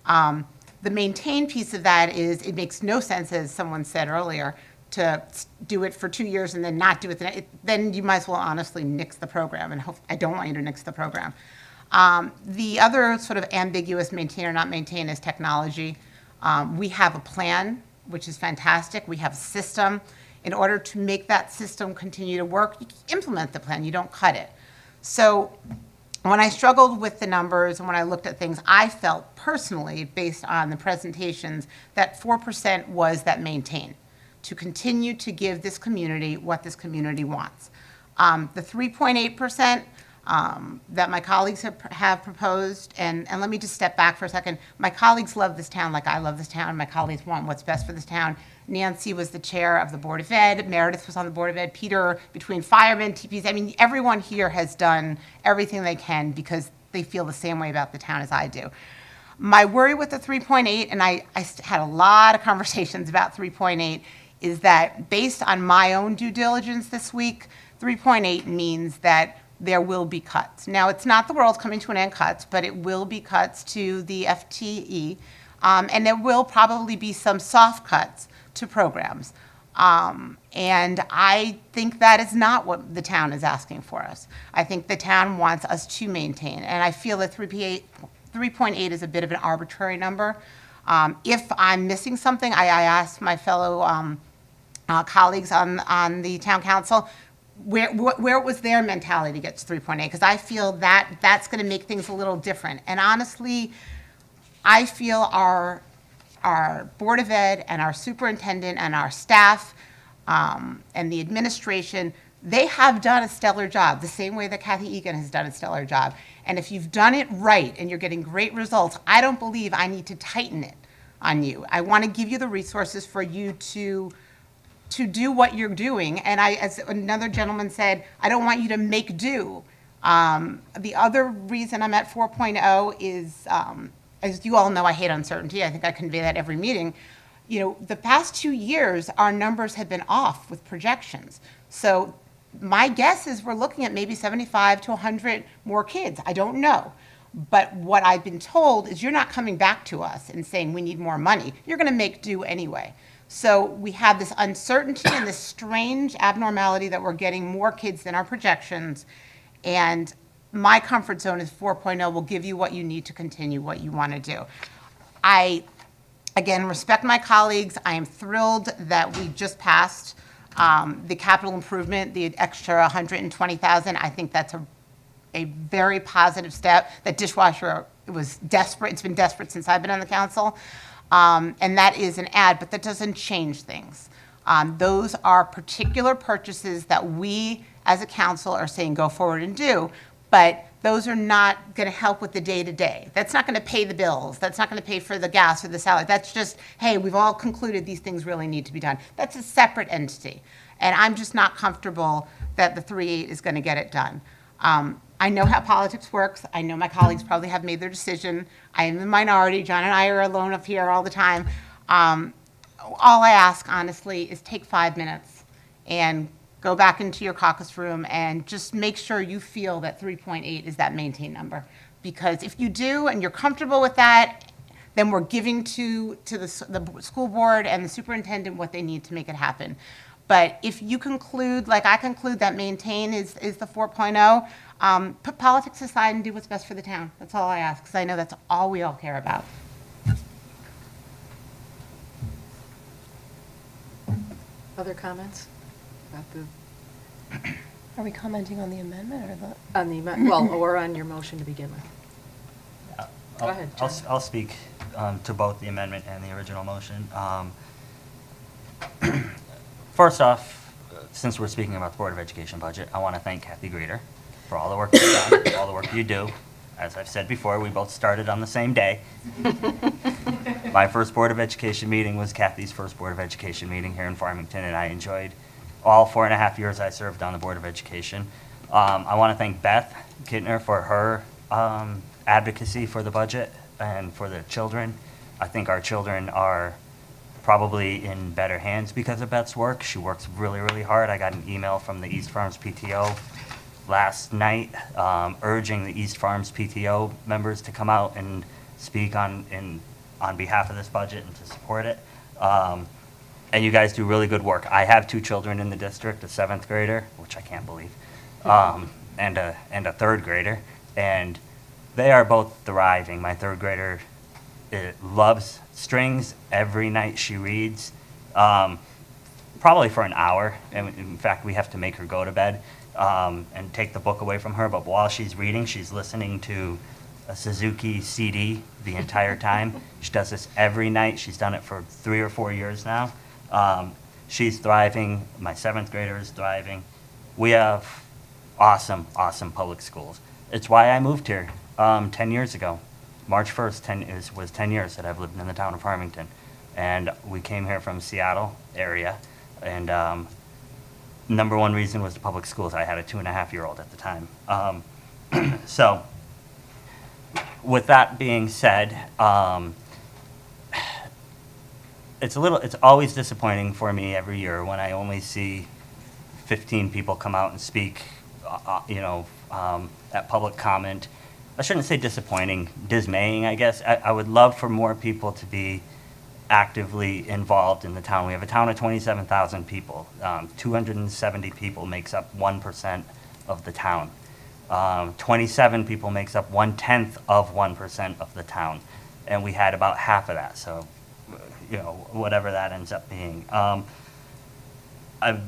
The maintain piece of that is, it makes no sense, as someone said earlier, to do it for 2 years and then not do it. Then you might as well honestly nix the program, and I don't want you to nix the program. The other sort of ambiguous maintain or not maintain is technology. We have a plan, which is fantastic. We have a system. In order to make that system continue to work, you implement the plan, you don't cut it. So when I struggled with the numbers and when I looked at things, I felt personally, based on the presentations, that 4% was that maintain, to continue to give this community what this community wants. The 3.8%, that my colleagues have proposed, and let me just step back for a second. My colleagues love this town like I love this town. My colleagues want what's best for this town. Nancy was the chair of the Board of Ed. Meredith was on the Board of Ed. Peter, between firemen, TPs, I mean, everyone here has done everything they can because they feel the same way about the town as I do. My worry with the 3.8, and I had a lot of conversations about 3.8, is that based on my own due diligence this week, 3.8 means that there will be cuts. Now, it's not the world's coming to an end cuts, but it will be cuts to the FTE, and there will probably be some soft cuts to programs. And I think that is not what the town is asking for us. I think the town wants us to maintain, and I feel that 3.8 is a bit of an arbitrary number. If I'm missing something, I asked my fellow colleagues on the town council, where was their mentality to get to 3.8? Because I feel that that's going to make things a little different. And honestly, I feel our Board of Ed and our superintendent and our staff and the administration, they have done a stellar job, the same way that Kathy Egan has done a stellar job. And if you've done it right and you're getting great results, I don't believe I need to tighten it on you. I want to give you the resources for you to do what you're doing. And as another gentleman said, I don't want you to make do. The other reason I'm at 4.0 is, as you all know, I hate uncertainty. I think I convey that every meeting. The past 2 years, our numbers have been off with projections. So my guess is we're looking at maybe 75 to 100 more kids. I don't know. But what I've been told is you're not coming back to us and saying we need more money. You're going to make do anyway. So we have this uncertainty and this strange abnormality that we're getting more kids than our projections. And my comfort zone is 4.0 will give you what you need to continue what you want to do. I, again, respect my colleagues. I am thrilled that we just passed the capital improvement, the extra $120,000. I think that's a very positive step. That dishwasher was desperate. It's been desperate since I've been on the council. And that is an add, but that doesn't change things. Those are particular purchases that we as a council are saying go forward and do, but those are not going to help with the day-to-day. That's not going to pay the bills. That's not going to pay for the gas or the salary. That's just, hey, we've all concluded these things really need to be done. That's a separate entity. And I'm just not comfortable that the 3.8 is going to get it done. I know how politics works. I know my colleagues probably have made their decision. I am the minority. John and I are alone up here all the time. All I ask, honestly, is take 5 minutes and go back into your caucus room and just make sure you feel that 3.8 is that maintain number. Because if you do and you're comfortable with that, then we're giving to the school board and the superintendent what they need to make it happen. But if you conclude, like I conclude, that maintain is the 4.0, put politics aside and do what's best for the town. That's all I ask, because I know that's all we all care about. Other comments about the, Are we commenting on the amendment or the? on the, well, or on your motion to begin with? Go ahead, John. I'll speak to both the amendment and the original motion. First off, since we're speaking about the Board of Education budget, I want to thank Kathy Greeter for all the work you've done, all the work you do. As I've said before, we both started on the same day. My first Board of Education meeting was Kathy's first Board of Education meeting here in Farmington, and I enjoyed all 4.5 years I served on the Board of Education. I want to thank Beth Kittner for her advocacy for the budget and for the children. I think our children are probably in better hands because of Beth's work. She works really, really hard. I got an email from the East Farms PTO last night urging the East Farms PTO members to come out and speak on behalf of this budget and to support it. And you guys do really good work. I have 2 children in the district, a 7th grader, which I can't believe, and a 3rd grader, and they are both thriving. My 3rd grader loves strings. Every night she reads, probably for an hour. And in fact, we have to make her go to bed and take the book away from her. But while she's reading, she's listening to a Suzuki CD the entire time. She does this every night. She's done it for 3 or 4 years now. She's thriving. My 7th grader is thriving. We have awesome, awesome public schools. It's why I moved here 10 years ago. March 1st was 10 years that I've lived in the town of Farmington. And we came here from Seattle area. And number one reason was the public schools. I had a 2.5-year-old at the time. So with that being said, it's always disappointing for me every year when I only see 15 people come out and speak, at public comment. I shouldn't say disappointing, dismaying, I guess. I would love for more people to be actively involved in the town. We have a town of 27,000 people. 270 people makes up 1% of the town. 27 people makes up 1/10 of 1% of the town. And we had about half of that, so, whatever that ends up being. I've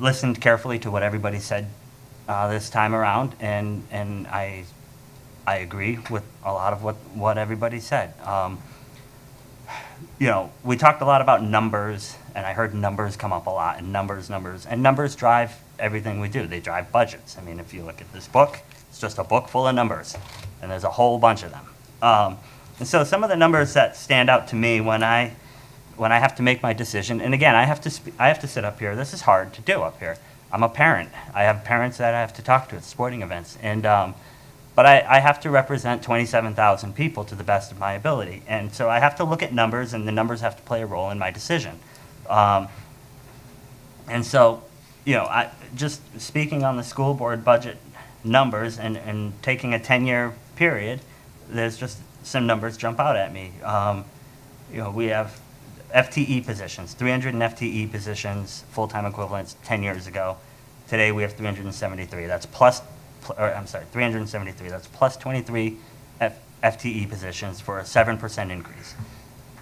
listened carefully to what everybody said this time around, and I agree with a lot of what everybody said. We talked a lot about numbers, and I heard numbers come up a lot, and numbers drive everything we do. They drive budgets. I mean, if you look at this book, it's just a book full of numbers, and there's a whole bunch of them. And so some of the numbers that stand out to me when I have to make my decision, and again, I have to sit up here. This is hard to do up here. I'm a parent. I have parents that I have to talk to at sporting events, but I have to represent 27,000 people to the best of my ability. And so I have to look at numbers, and the numbers have to play a role in my decision. And so, just speaking on the school board budget numbers and taking a 10-year period, there's just some numbers jump out at me. We have FTE positions, 300 FTE positions, full-time equivalents 10 years ago. Today we have 373. That's 373. That's plus 23 FTE positions for a 7% increase.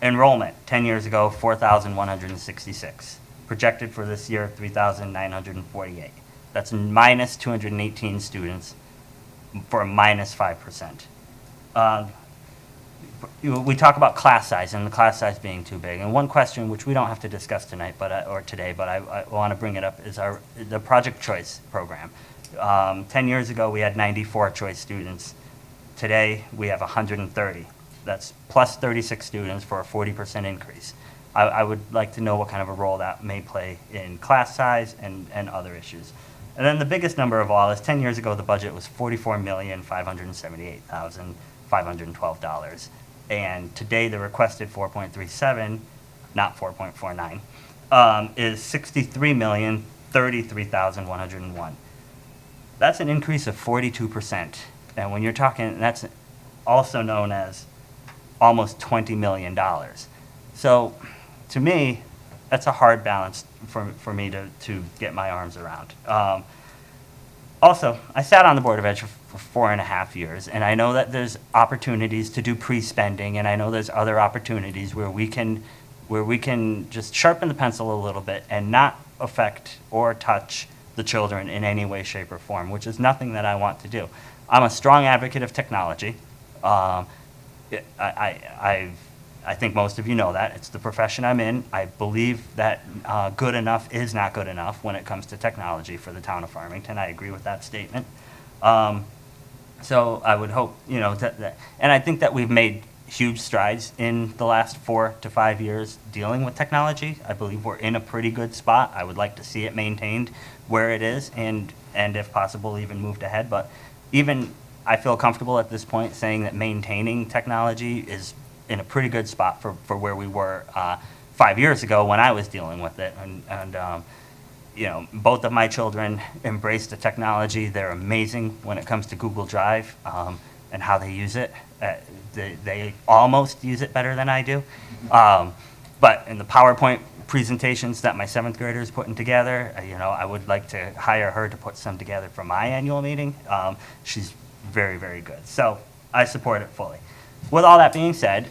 Enrollment, 10 years ago, 4,166. Projected for this year, 3,948. That's minus 218 students for a minus 5%. We talk about class size and the class size being too big. And one question, which we don't have to discuss tonight or today, but I want to bring it up, is the Project Choice program. 10 years ago, we had 94 choice students. Today, we have 130. That's plus 36 students for a 40% increase. I would like to know what kind of a role that may play in class size and other issues. And then the biggest number of all is 10 years ago, the budget was $44,578,512. And today, the requested 4.37, not 4.49, is $33,101. That's an increase of 42%. And when you're talking, that's also known as almost $20 million. So to me, that's a hard balance for me to get my arms around. Also, I sat on the Board of Ed for 4.5 years, and I know that there's opportunities to do pre-spending, and I know there's other opportunities where we can just sharpen the pencil a little bit and not affect or touch the children in any way, shape, or form, which is nothing that I want to do. I'm a strong advocate of technology. I think most of you know that. It's the profession I'm in. I believe that good enough is not good enough when it comes to technology for the town of Farmington. I agree with that statement. So I would hope, and I think that we've made huge strides in the last 4 to 5 years dealing with technology. I believe we're in a pretty good spot. I would like to see it maintained where it is and if possible, even moved ahead. But even I feel comfortable at this point saying that maintaining technology is in a pretty good spot for where we were 5 years ago when I was dealing with it. And both of my children embrace the technology. They're amazing when it comes to Google Drive and how they use it. They almost use it better than I do. But in the PowerPoint presentations that my 7th grader is putting together, I would like to hire her to put some together for my annual meeting. She's very, very good. So I support it fully. With all that being said,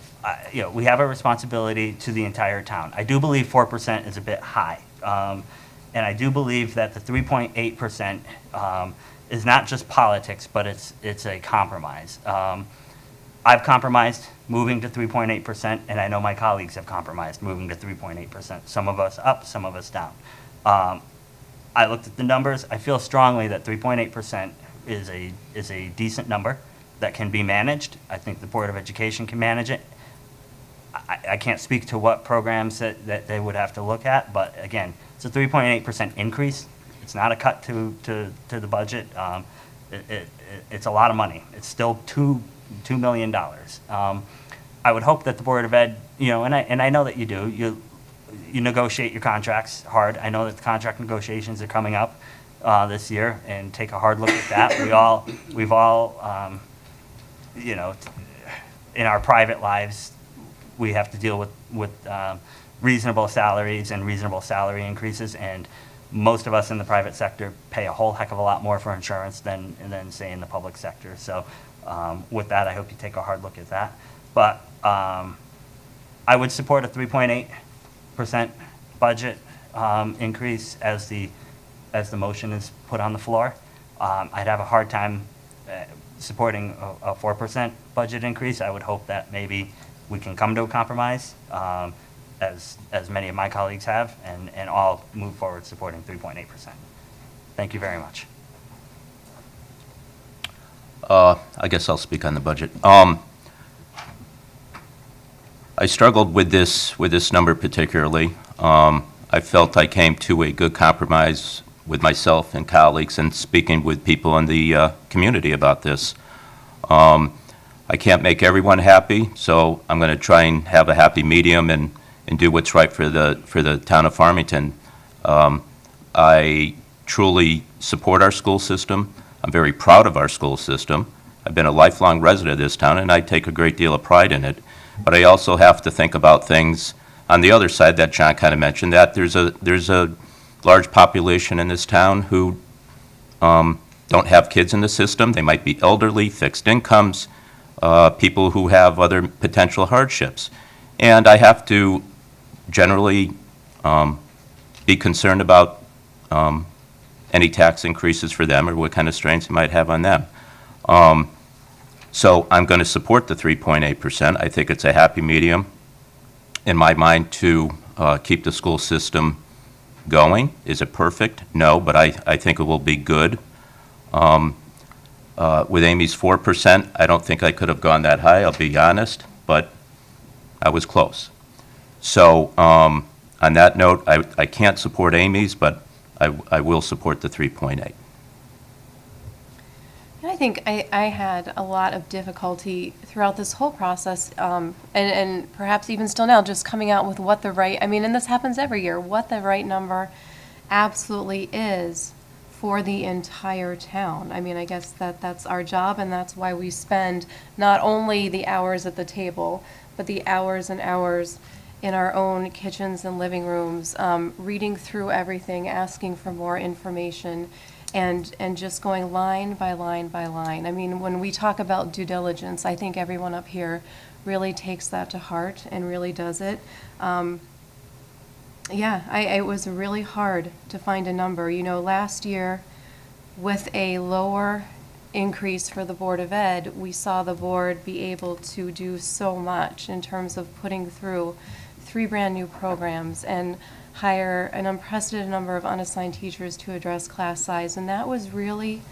we have a responsibility to the entire town. I do believe 4% is a bit high. And I do believe that the 3.8% is not just politics, but it's a compromise. I've compromised moving to 3.8%, and I know my colleagues have compromised moving to 3.8%. Some of us up, some of us down. I looked at the numbers. I feel strongly that 3.8% is a decent number that can be managed. I think the Board of Education can manage it. I can't speak to what programs that they would have to look at, but again, it's a 3.8% increase. It's not a cut to the budget. It's a lot of money. It's still $2 million. I would hope that the Board of Ed, and I know that you do, you negotiate your contracts hard. I know that the contract negotiations are coming up this year, and take a hard look at that. We've all, in our private lives, we have to deal with reasonable salaries and reasonable salary increases, and most of us in the private sector pay a whole heck of a lot more for insurance than say in the public sector. So with that, I hope you take a hard look at that. But I would support a 3.8% budget increase as the motion is put on the floor. I'd have a hard time supporting a 4% budget increase. I would hope that maybe we can come to a compromise, as many of my colleagues have, and all move forward supporting 3.8%. Thank you very much. I guess I'll speak on the budget. I struggled with this number particularly. I felt I came to a good compromise with myself and colleagues and speaking with people in the community about this. I can't make everyone happy, so I'm going to try and have a happy medium and do what's right for the town of Farmington. I truly support our school system. I'm very proud of our school system. I've been a lifelong resident of this town, and I take a great deal of pride in it. But I also have to think about things on the other side that John kind of mentioned, that there's a large population in this town who don't have kids in the system. They might be elderly, fixed incomes, people who have other potential hardships. And I have to generally be concerned about any tax increases for them or what kind of strains it might have on them. So I'm going to support the 3.8%. I think it's a happy medium in my mind to keep the school system going. Is it perfect? No, but I think it will be good. With Amy's 4%, I don't think I could have gone that high, I'll be honest, but I was close. So on that note, I can't support Amy's, but I will support the 3.8. I think I had a lot of difficulty throughout this whole process, and perhaps even still now, just coming out with what the right, and this happens every year, what the right number absolutely is for the entire town. I mean, I guess that's our job, and that's why we spend not only the hours at the table, but the hours and hours in our own kitchens and living rooms, reading through everything, asking for more information, and just going line by line by line. I mean, when we talk about due diligence, I think everyone up here really takes that to heart and really does it. It was really hard to find a number. You know, last year, with a lower increase for the Board of Ed, we saw the board be able to do so much in terms of putting through 3 brand new programs and hire an unprecedented number of unassigned teachers to address class size. And that was really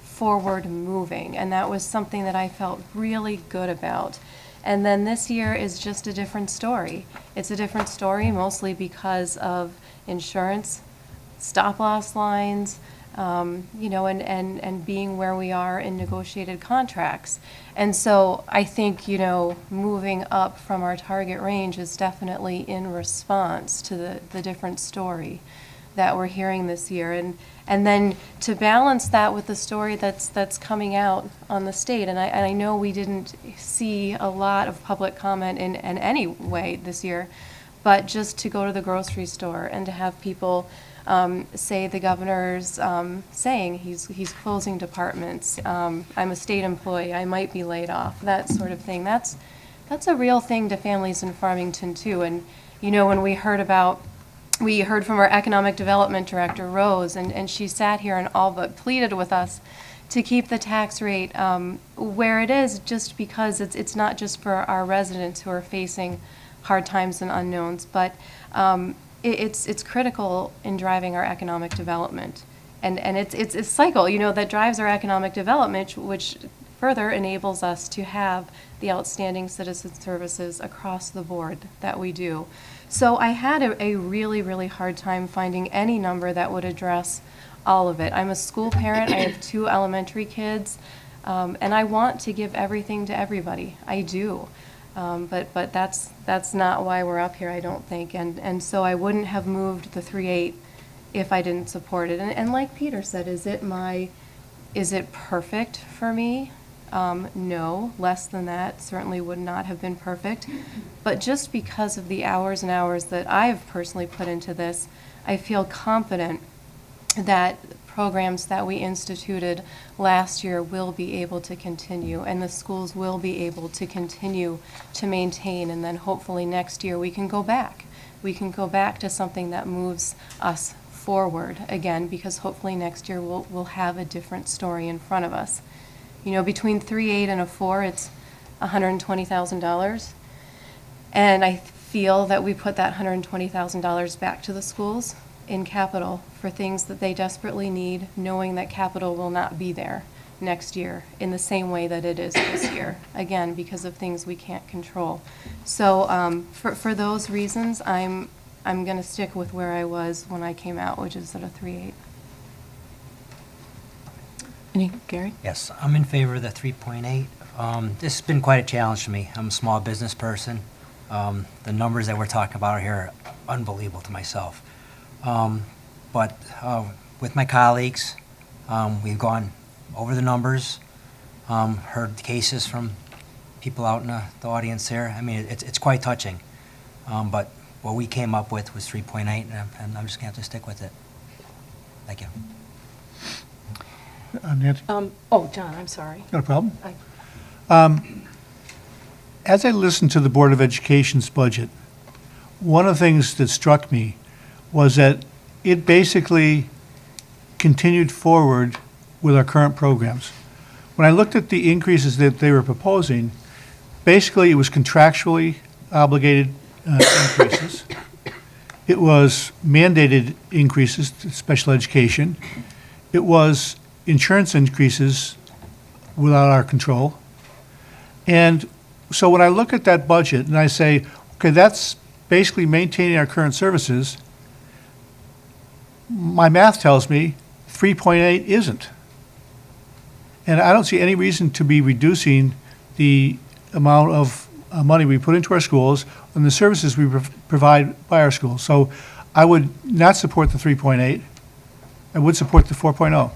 forward moving. And that was something that I felt really good about. And then this year is just a different story. It's a different story mostly because of insurance, stop-loss lines, and being where we are in negotiated contracts. And so I think, moving up from our target range is definitely in response to the different story that we're hearing this year. And then to balance that with the story that's coming out on the state, and I know we didn't see a lot of public comment in any way this year, but just to go to the grocery store and to have people say the governor's saying he's closing departments, I'm a state employee, I might be laid off, that sort of thing. That's a real thing to families in Farmington too. And when we heard from our economic development director, Rose, and she sat here and all but pleaded with us to keep the tax rate where it is, just because it's not just for our residents who are facing hard times and unknowns, but it's critical in driving our economic development. And it's a cycle, that drives our economic development, which further enables us to have the outstanding citizen services across the board that we do. So I had a really, really hard time finding any number that would address all of it. I'm a school parent, I have 2 elementary kids, and I want to give everything to everybody. I do. But that's not why we're up here, I don't think. And so I wouldn't have moved the 3.8 if I didn't support it. And like Peter said, is it perfect for me? No, less than that certainly would not have been perfect. But just because of the hours and hours that I've personally put into this, I feel confident that programs that we instituted last year will be able to continue, and the schools will be able to continue to maintain, and then hopefully next year we can go back. We can go back to something that moves us forward again, because hopefully next year we'll have a different story in front of us. Between 3.8 and a 4, it's $120,000. And I feel that we put that $120,000 back to the schools in capital for things that they desperately need, knowing that capital will not be there next year in the same way that it is this year, again, because of things we can't control. So for those reasons, I'm going to stick with where I was when I came out, which is at a 3.8. Gary? Yes, I'm in favor of the 3.8. This has been quite a challenge to me. I'm a small business person. The numbers that we're talking about here are unbelievable to myself. But with my colleagues, we've gone over the numbers, heard cases from people out in the audience here. I mean, it's quite touching. But what we came up with was 3.8, and I'm just going to have to stick with it. Thank you. Nancy? John, I'm sorry. Not a problem. As I listened to the Board of Education's budget, one of the things that struck me was that it basically continued forward with our current programs. When I looked at the increases that they were proposing, basically it was contractually obligated increases. It was mandated increases to special education. It was insurance increases without our control. And so when I look at that budget and I say, okay, that's basically maintaining our current services, my math tells me 3.8 isn't. And I don't see any reason to be reducing the amount of money we put into our schools and the services we provide by our schools. So I would not support the 3.8. I would support the 4.0.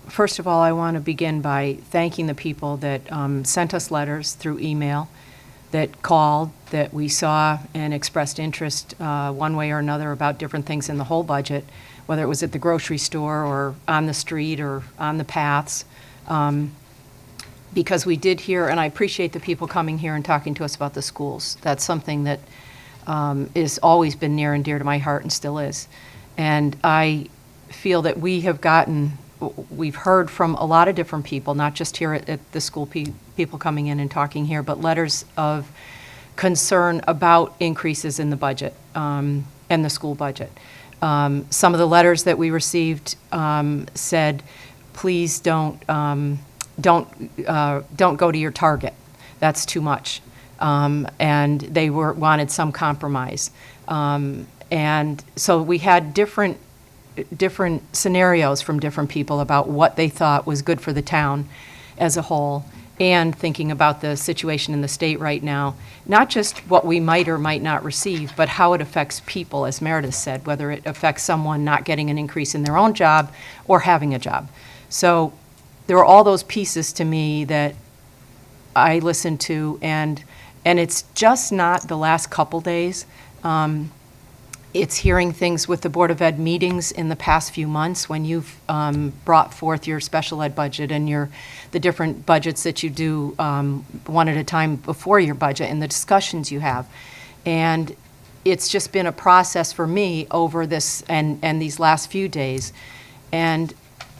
First of all, I want to begin by thanking the people that sent us letters through email, that called, that we saw and expressed interest one way or another about different things in the whole budget, whether it was at the grocery store or on the street or on the paths. Because we did hear, and I appreciate the people coming here and talking to us about the schools. That's something that has always been near and dear to my heart and still is. And I feel that we've heard from a lot of different people, not just here at the school, people coming in and talking here, but letters of concern about increases in the budget and the school budget. Some of the letters that we received said, please don't go to your target. That's too much. And they wanted some compromise. And so we had different scenarios from different people about what they thought was good for the town as a whole, and thinking about the situation in the state right now, not just what we might or might not receive, but how it affects people, as Meredith said, whether it affects someone not getting an increase in their own job or having a job. So there are all those pieces to me that I listened to, and it's just not the last couple days. It's hearing things with the Board of Ed meetings in the past few months when you've brought forth your special ed budget and the different budgets that you do one at a time before your budget and the discussions you have. And it's just been a process for me over this and these last few days. And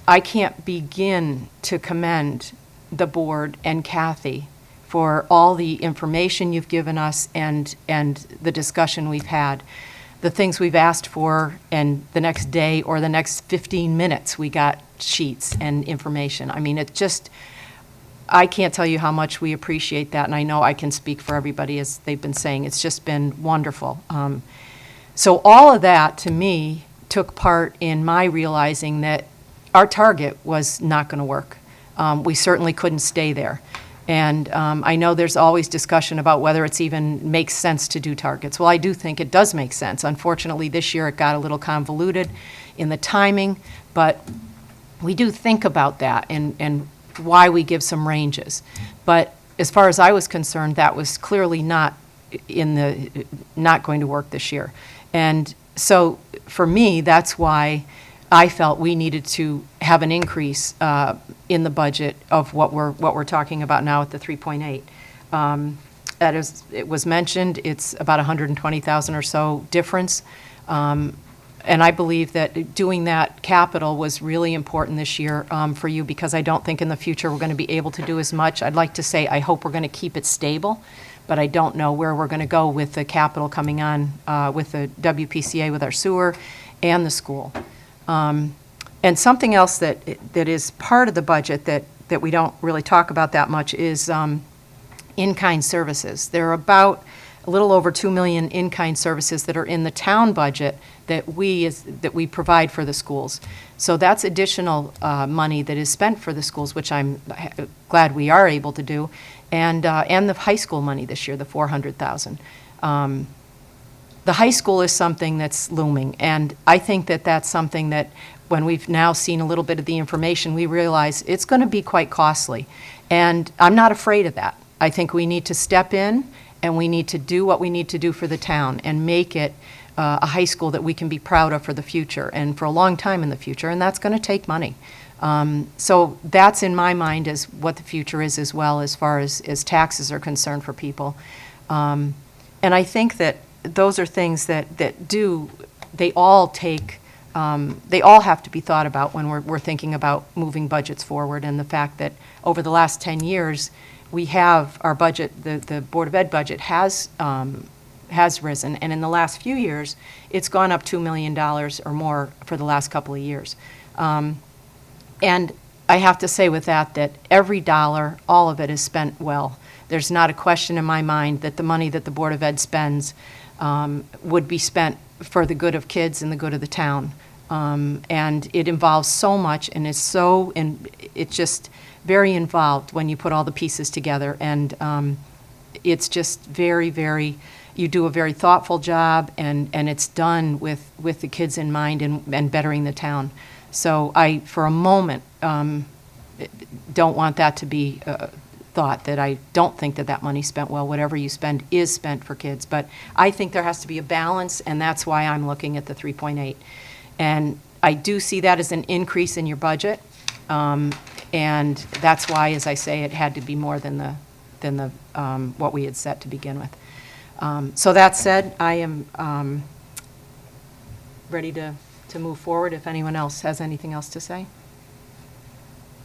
I can't begin to commend the board and Kathy for all the information you've given us and the discussion we've had. The things we've asked for, and the next day or the next 15 minutes, we got sheets and information. I mean, I can't tell you how much we appreciate that, and I know I can speak for everybody, as they've been saying. It's just been wonderful. So all of that, to me, took part in my realizing that our target was not going to work. We certainly couldn't stay there. And I know there's always discussion about whether it's even makes sense to do targets. Well, I do think it does make sense. Unfortunately, this year it got a little convoluted in the timing, but we do think about that and why we give some ranges. But as far as I was concerned, that was clearly not going to work this year. And so for me, that's why I felt we needed to have an increase in the budget of what we're talking about now at the 3.8. That is, it was mentioned, it's about 120,000 or so difference. And I believe that doing that capital was really important this year for you, because I don't think in the future we're going to be able to do as much. I'd like to say I hope we're going to keep it stable, but I don't know where we're going to go with the capital coming on with the WPCA, with our sewer, and the school. And something else that is part of the budget that we don't really talk about that much is in-kind services. There are about a little over 2 million in-kind services that are in the town budget that we provide for the schools. So that's additional money that is spent for the schools, which I'm glad we are able to do, and the high school money this year, the $400,000. The high school is something that's looming, and I think that that's something that when we've now seen a little bit of the information, we realize it's going to be quite costly. And I'm not afraid of that. I think we need to step in and we need to do what we need to do for the town and make it a high school that we can be proud of for the future and for a long time in the future, and that's going to take money. So that's in my mind as what the future is as well, as far as taxes are concerned for people. And I think that those are things they all have to be thought about when we're thinking about moving budgets forward, and the fact that over the last 10 years, we have our budget, the Board of Ed budget has risen, and in the last few years, it's gone up $2 million or more for the last couple of years. And I have to say with that every dollar, all of it is spent well. There's not a question in my mind that the money that the Board of Ed spends would be spent for the good of kids and the good of the town. And it involves so much, and it's just very involved when you put all the pieces together. And it's just very, you do a very thoughtful job, and it's done with the kids in mind and bettering the town. So I, for a moment, don't want that to be thought, that I don't think that money's spent well. Whatever you spend is spent for kids. But I think there has to be a balance, and that's why I'm looking at the 3.8. And I do see that as an increase in your budget, and that's why, as I say, it had to be more than the what we had set to begin with. So that said, I am ready to move forward if anyone else has anything else to say.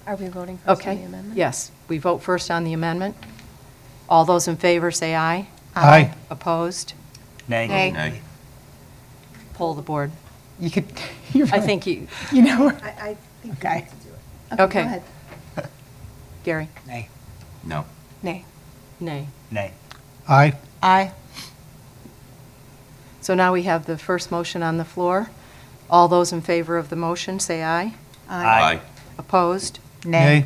Are we voting first on Okay. the amendment? Yes, we vote first on the amendment. All those in favor say aye. Aye. Opposed? Nay. Nay. Poll the board. You could, I think you, you know. I think we Okay. need to do it. Okay. Go ahead. Gary? Nay. No. Nay. Nay. Nay. Aye. Aye. So now we have the first motion on the floor. All those in favor of the motion, say aye. Aye. Opposed? Nay.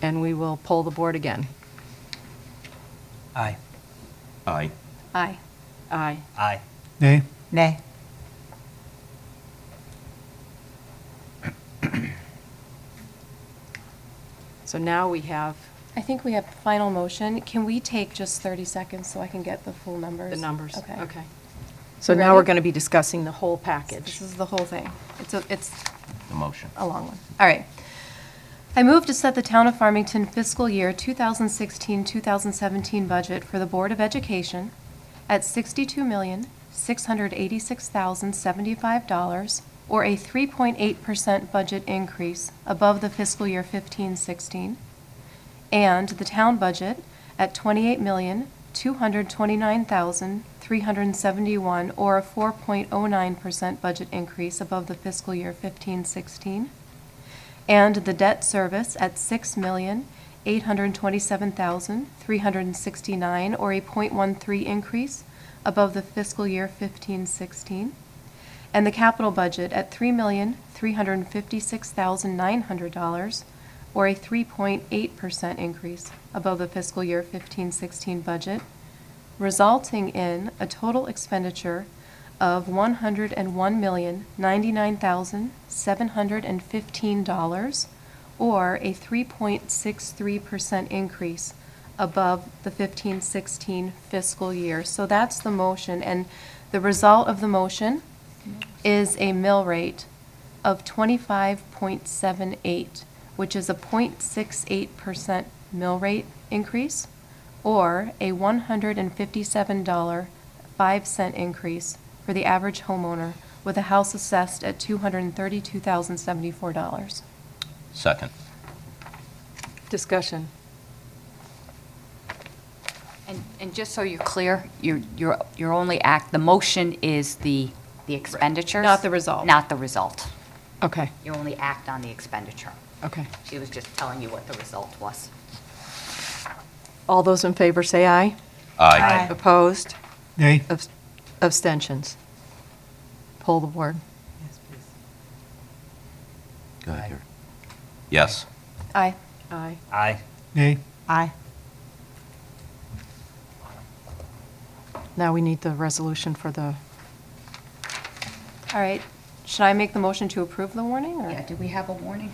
And we will poll the board again. Aye. Aye. Aye. Aye. Aye. Nay. Nay. So now we have I think we have final motion. Can we take just 30 seconds so I can get the full numbers? the numbers. Okay. So You now we're ready? going to be discussing the whole package. This is the whole thing. It's The motion. a long one. All right. I move to set the Town of Farmington fiscal year 2016-2017 budget for the Board of Education at $62,686,075, or a 3.8% budget increase above the fiscal year 15-16, and the town budget at $28,229,371, or a 4.09% budget increase above the fiscal year 15-16, and the debt service at $6,827,369, or a 0.13 increase above the fiscal year 15-16, and the capital budget at $3,356,900, or a 3.8% increase above the fiscal year 15-16 budget, resulting in a total expenditure of $101,099,715, or a 3.63% increase above the 15-16 fiscal year. So that's the motion, and the result of the motion is a mill rate of 25.78, which is a 0.68% mill rate increase, or a $157.05 increase for the average homeowner with a house assessed at $232,074. Second. Discussion. And just so you're clear, your only the motion is the expenditures? Not the result. Not the result. Okay, You only act on the expenditure. okay. She was just telling you what the result was. All those in favor say aye. Aye. Opposed? Nay. Abstentions? Poll the board. Yes, please. Go ahead, Gary. Yes. Aye. Aye. Aye. Nay. Aye. Now we need the resolution for the, All right. Should I make the motion to approve the warning, or? Yeah, do we have a warning?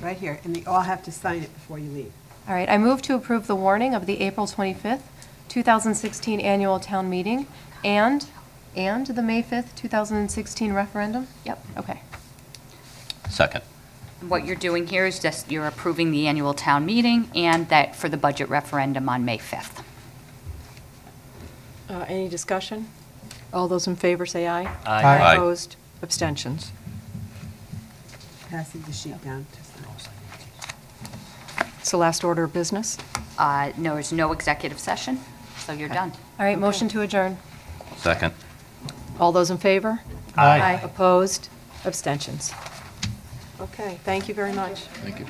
Right here, and they all have to sign it before you leave. All right, I move to approve the warning of the April 25th, 2016 annual town meeting and the May 5th, 2016 referendum? Yep, okay. Second. What you're doing here is just you're approving the annual town meeting and that for the budget referendum on May 5th. any discussion? All those in favor say aye. Aye. Aye. Opposed? Abstentions? Passing the sheet down to sign. It's the last order of business. No, there's no executive session, so you're done. All right, motion to adjourn. Second. All those in favor? Aye. Opposed? Abstentions? Okay, thank you very much. Thank you.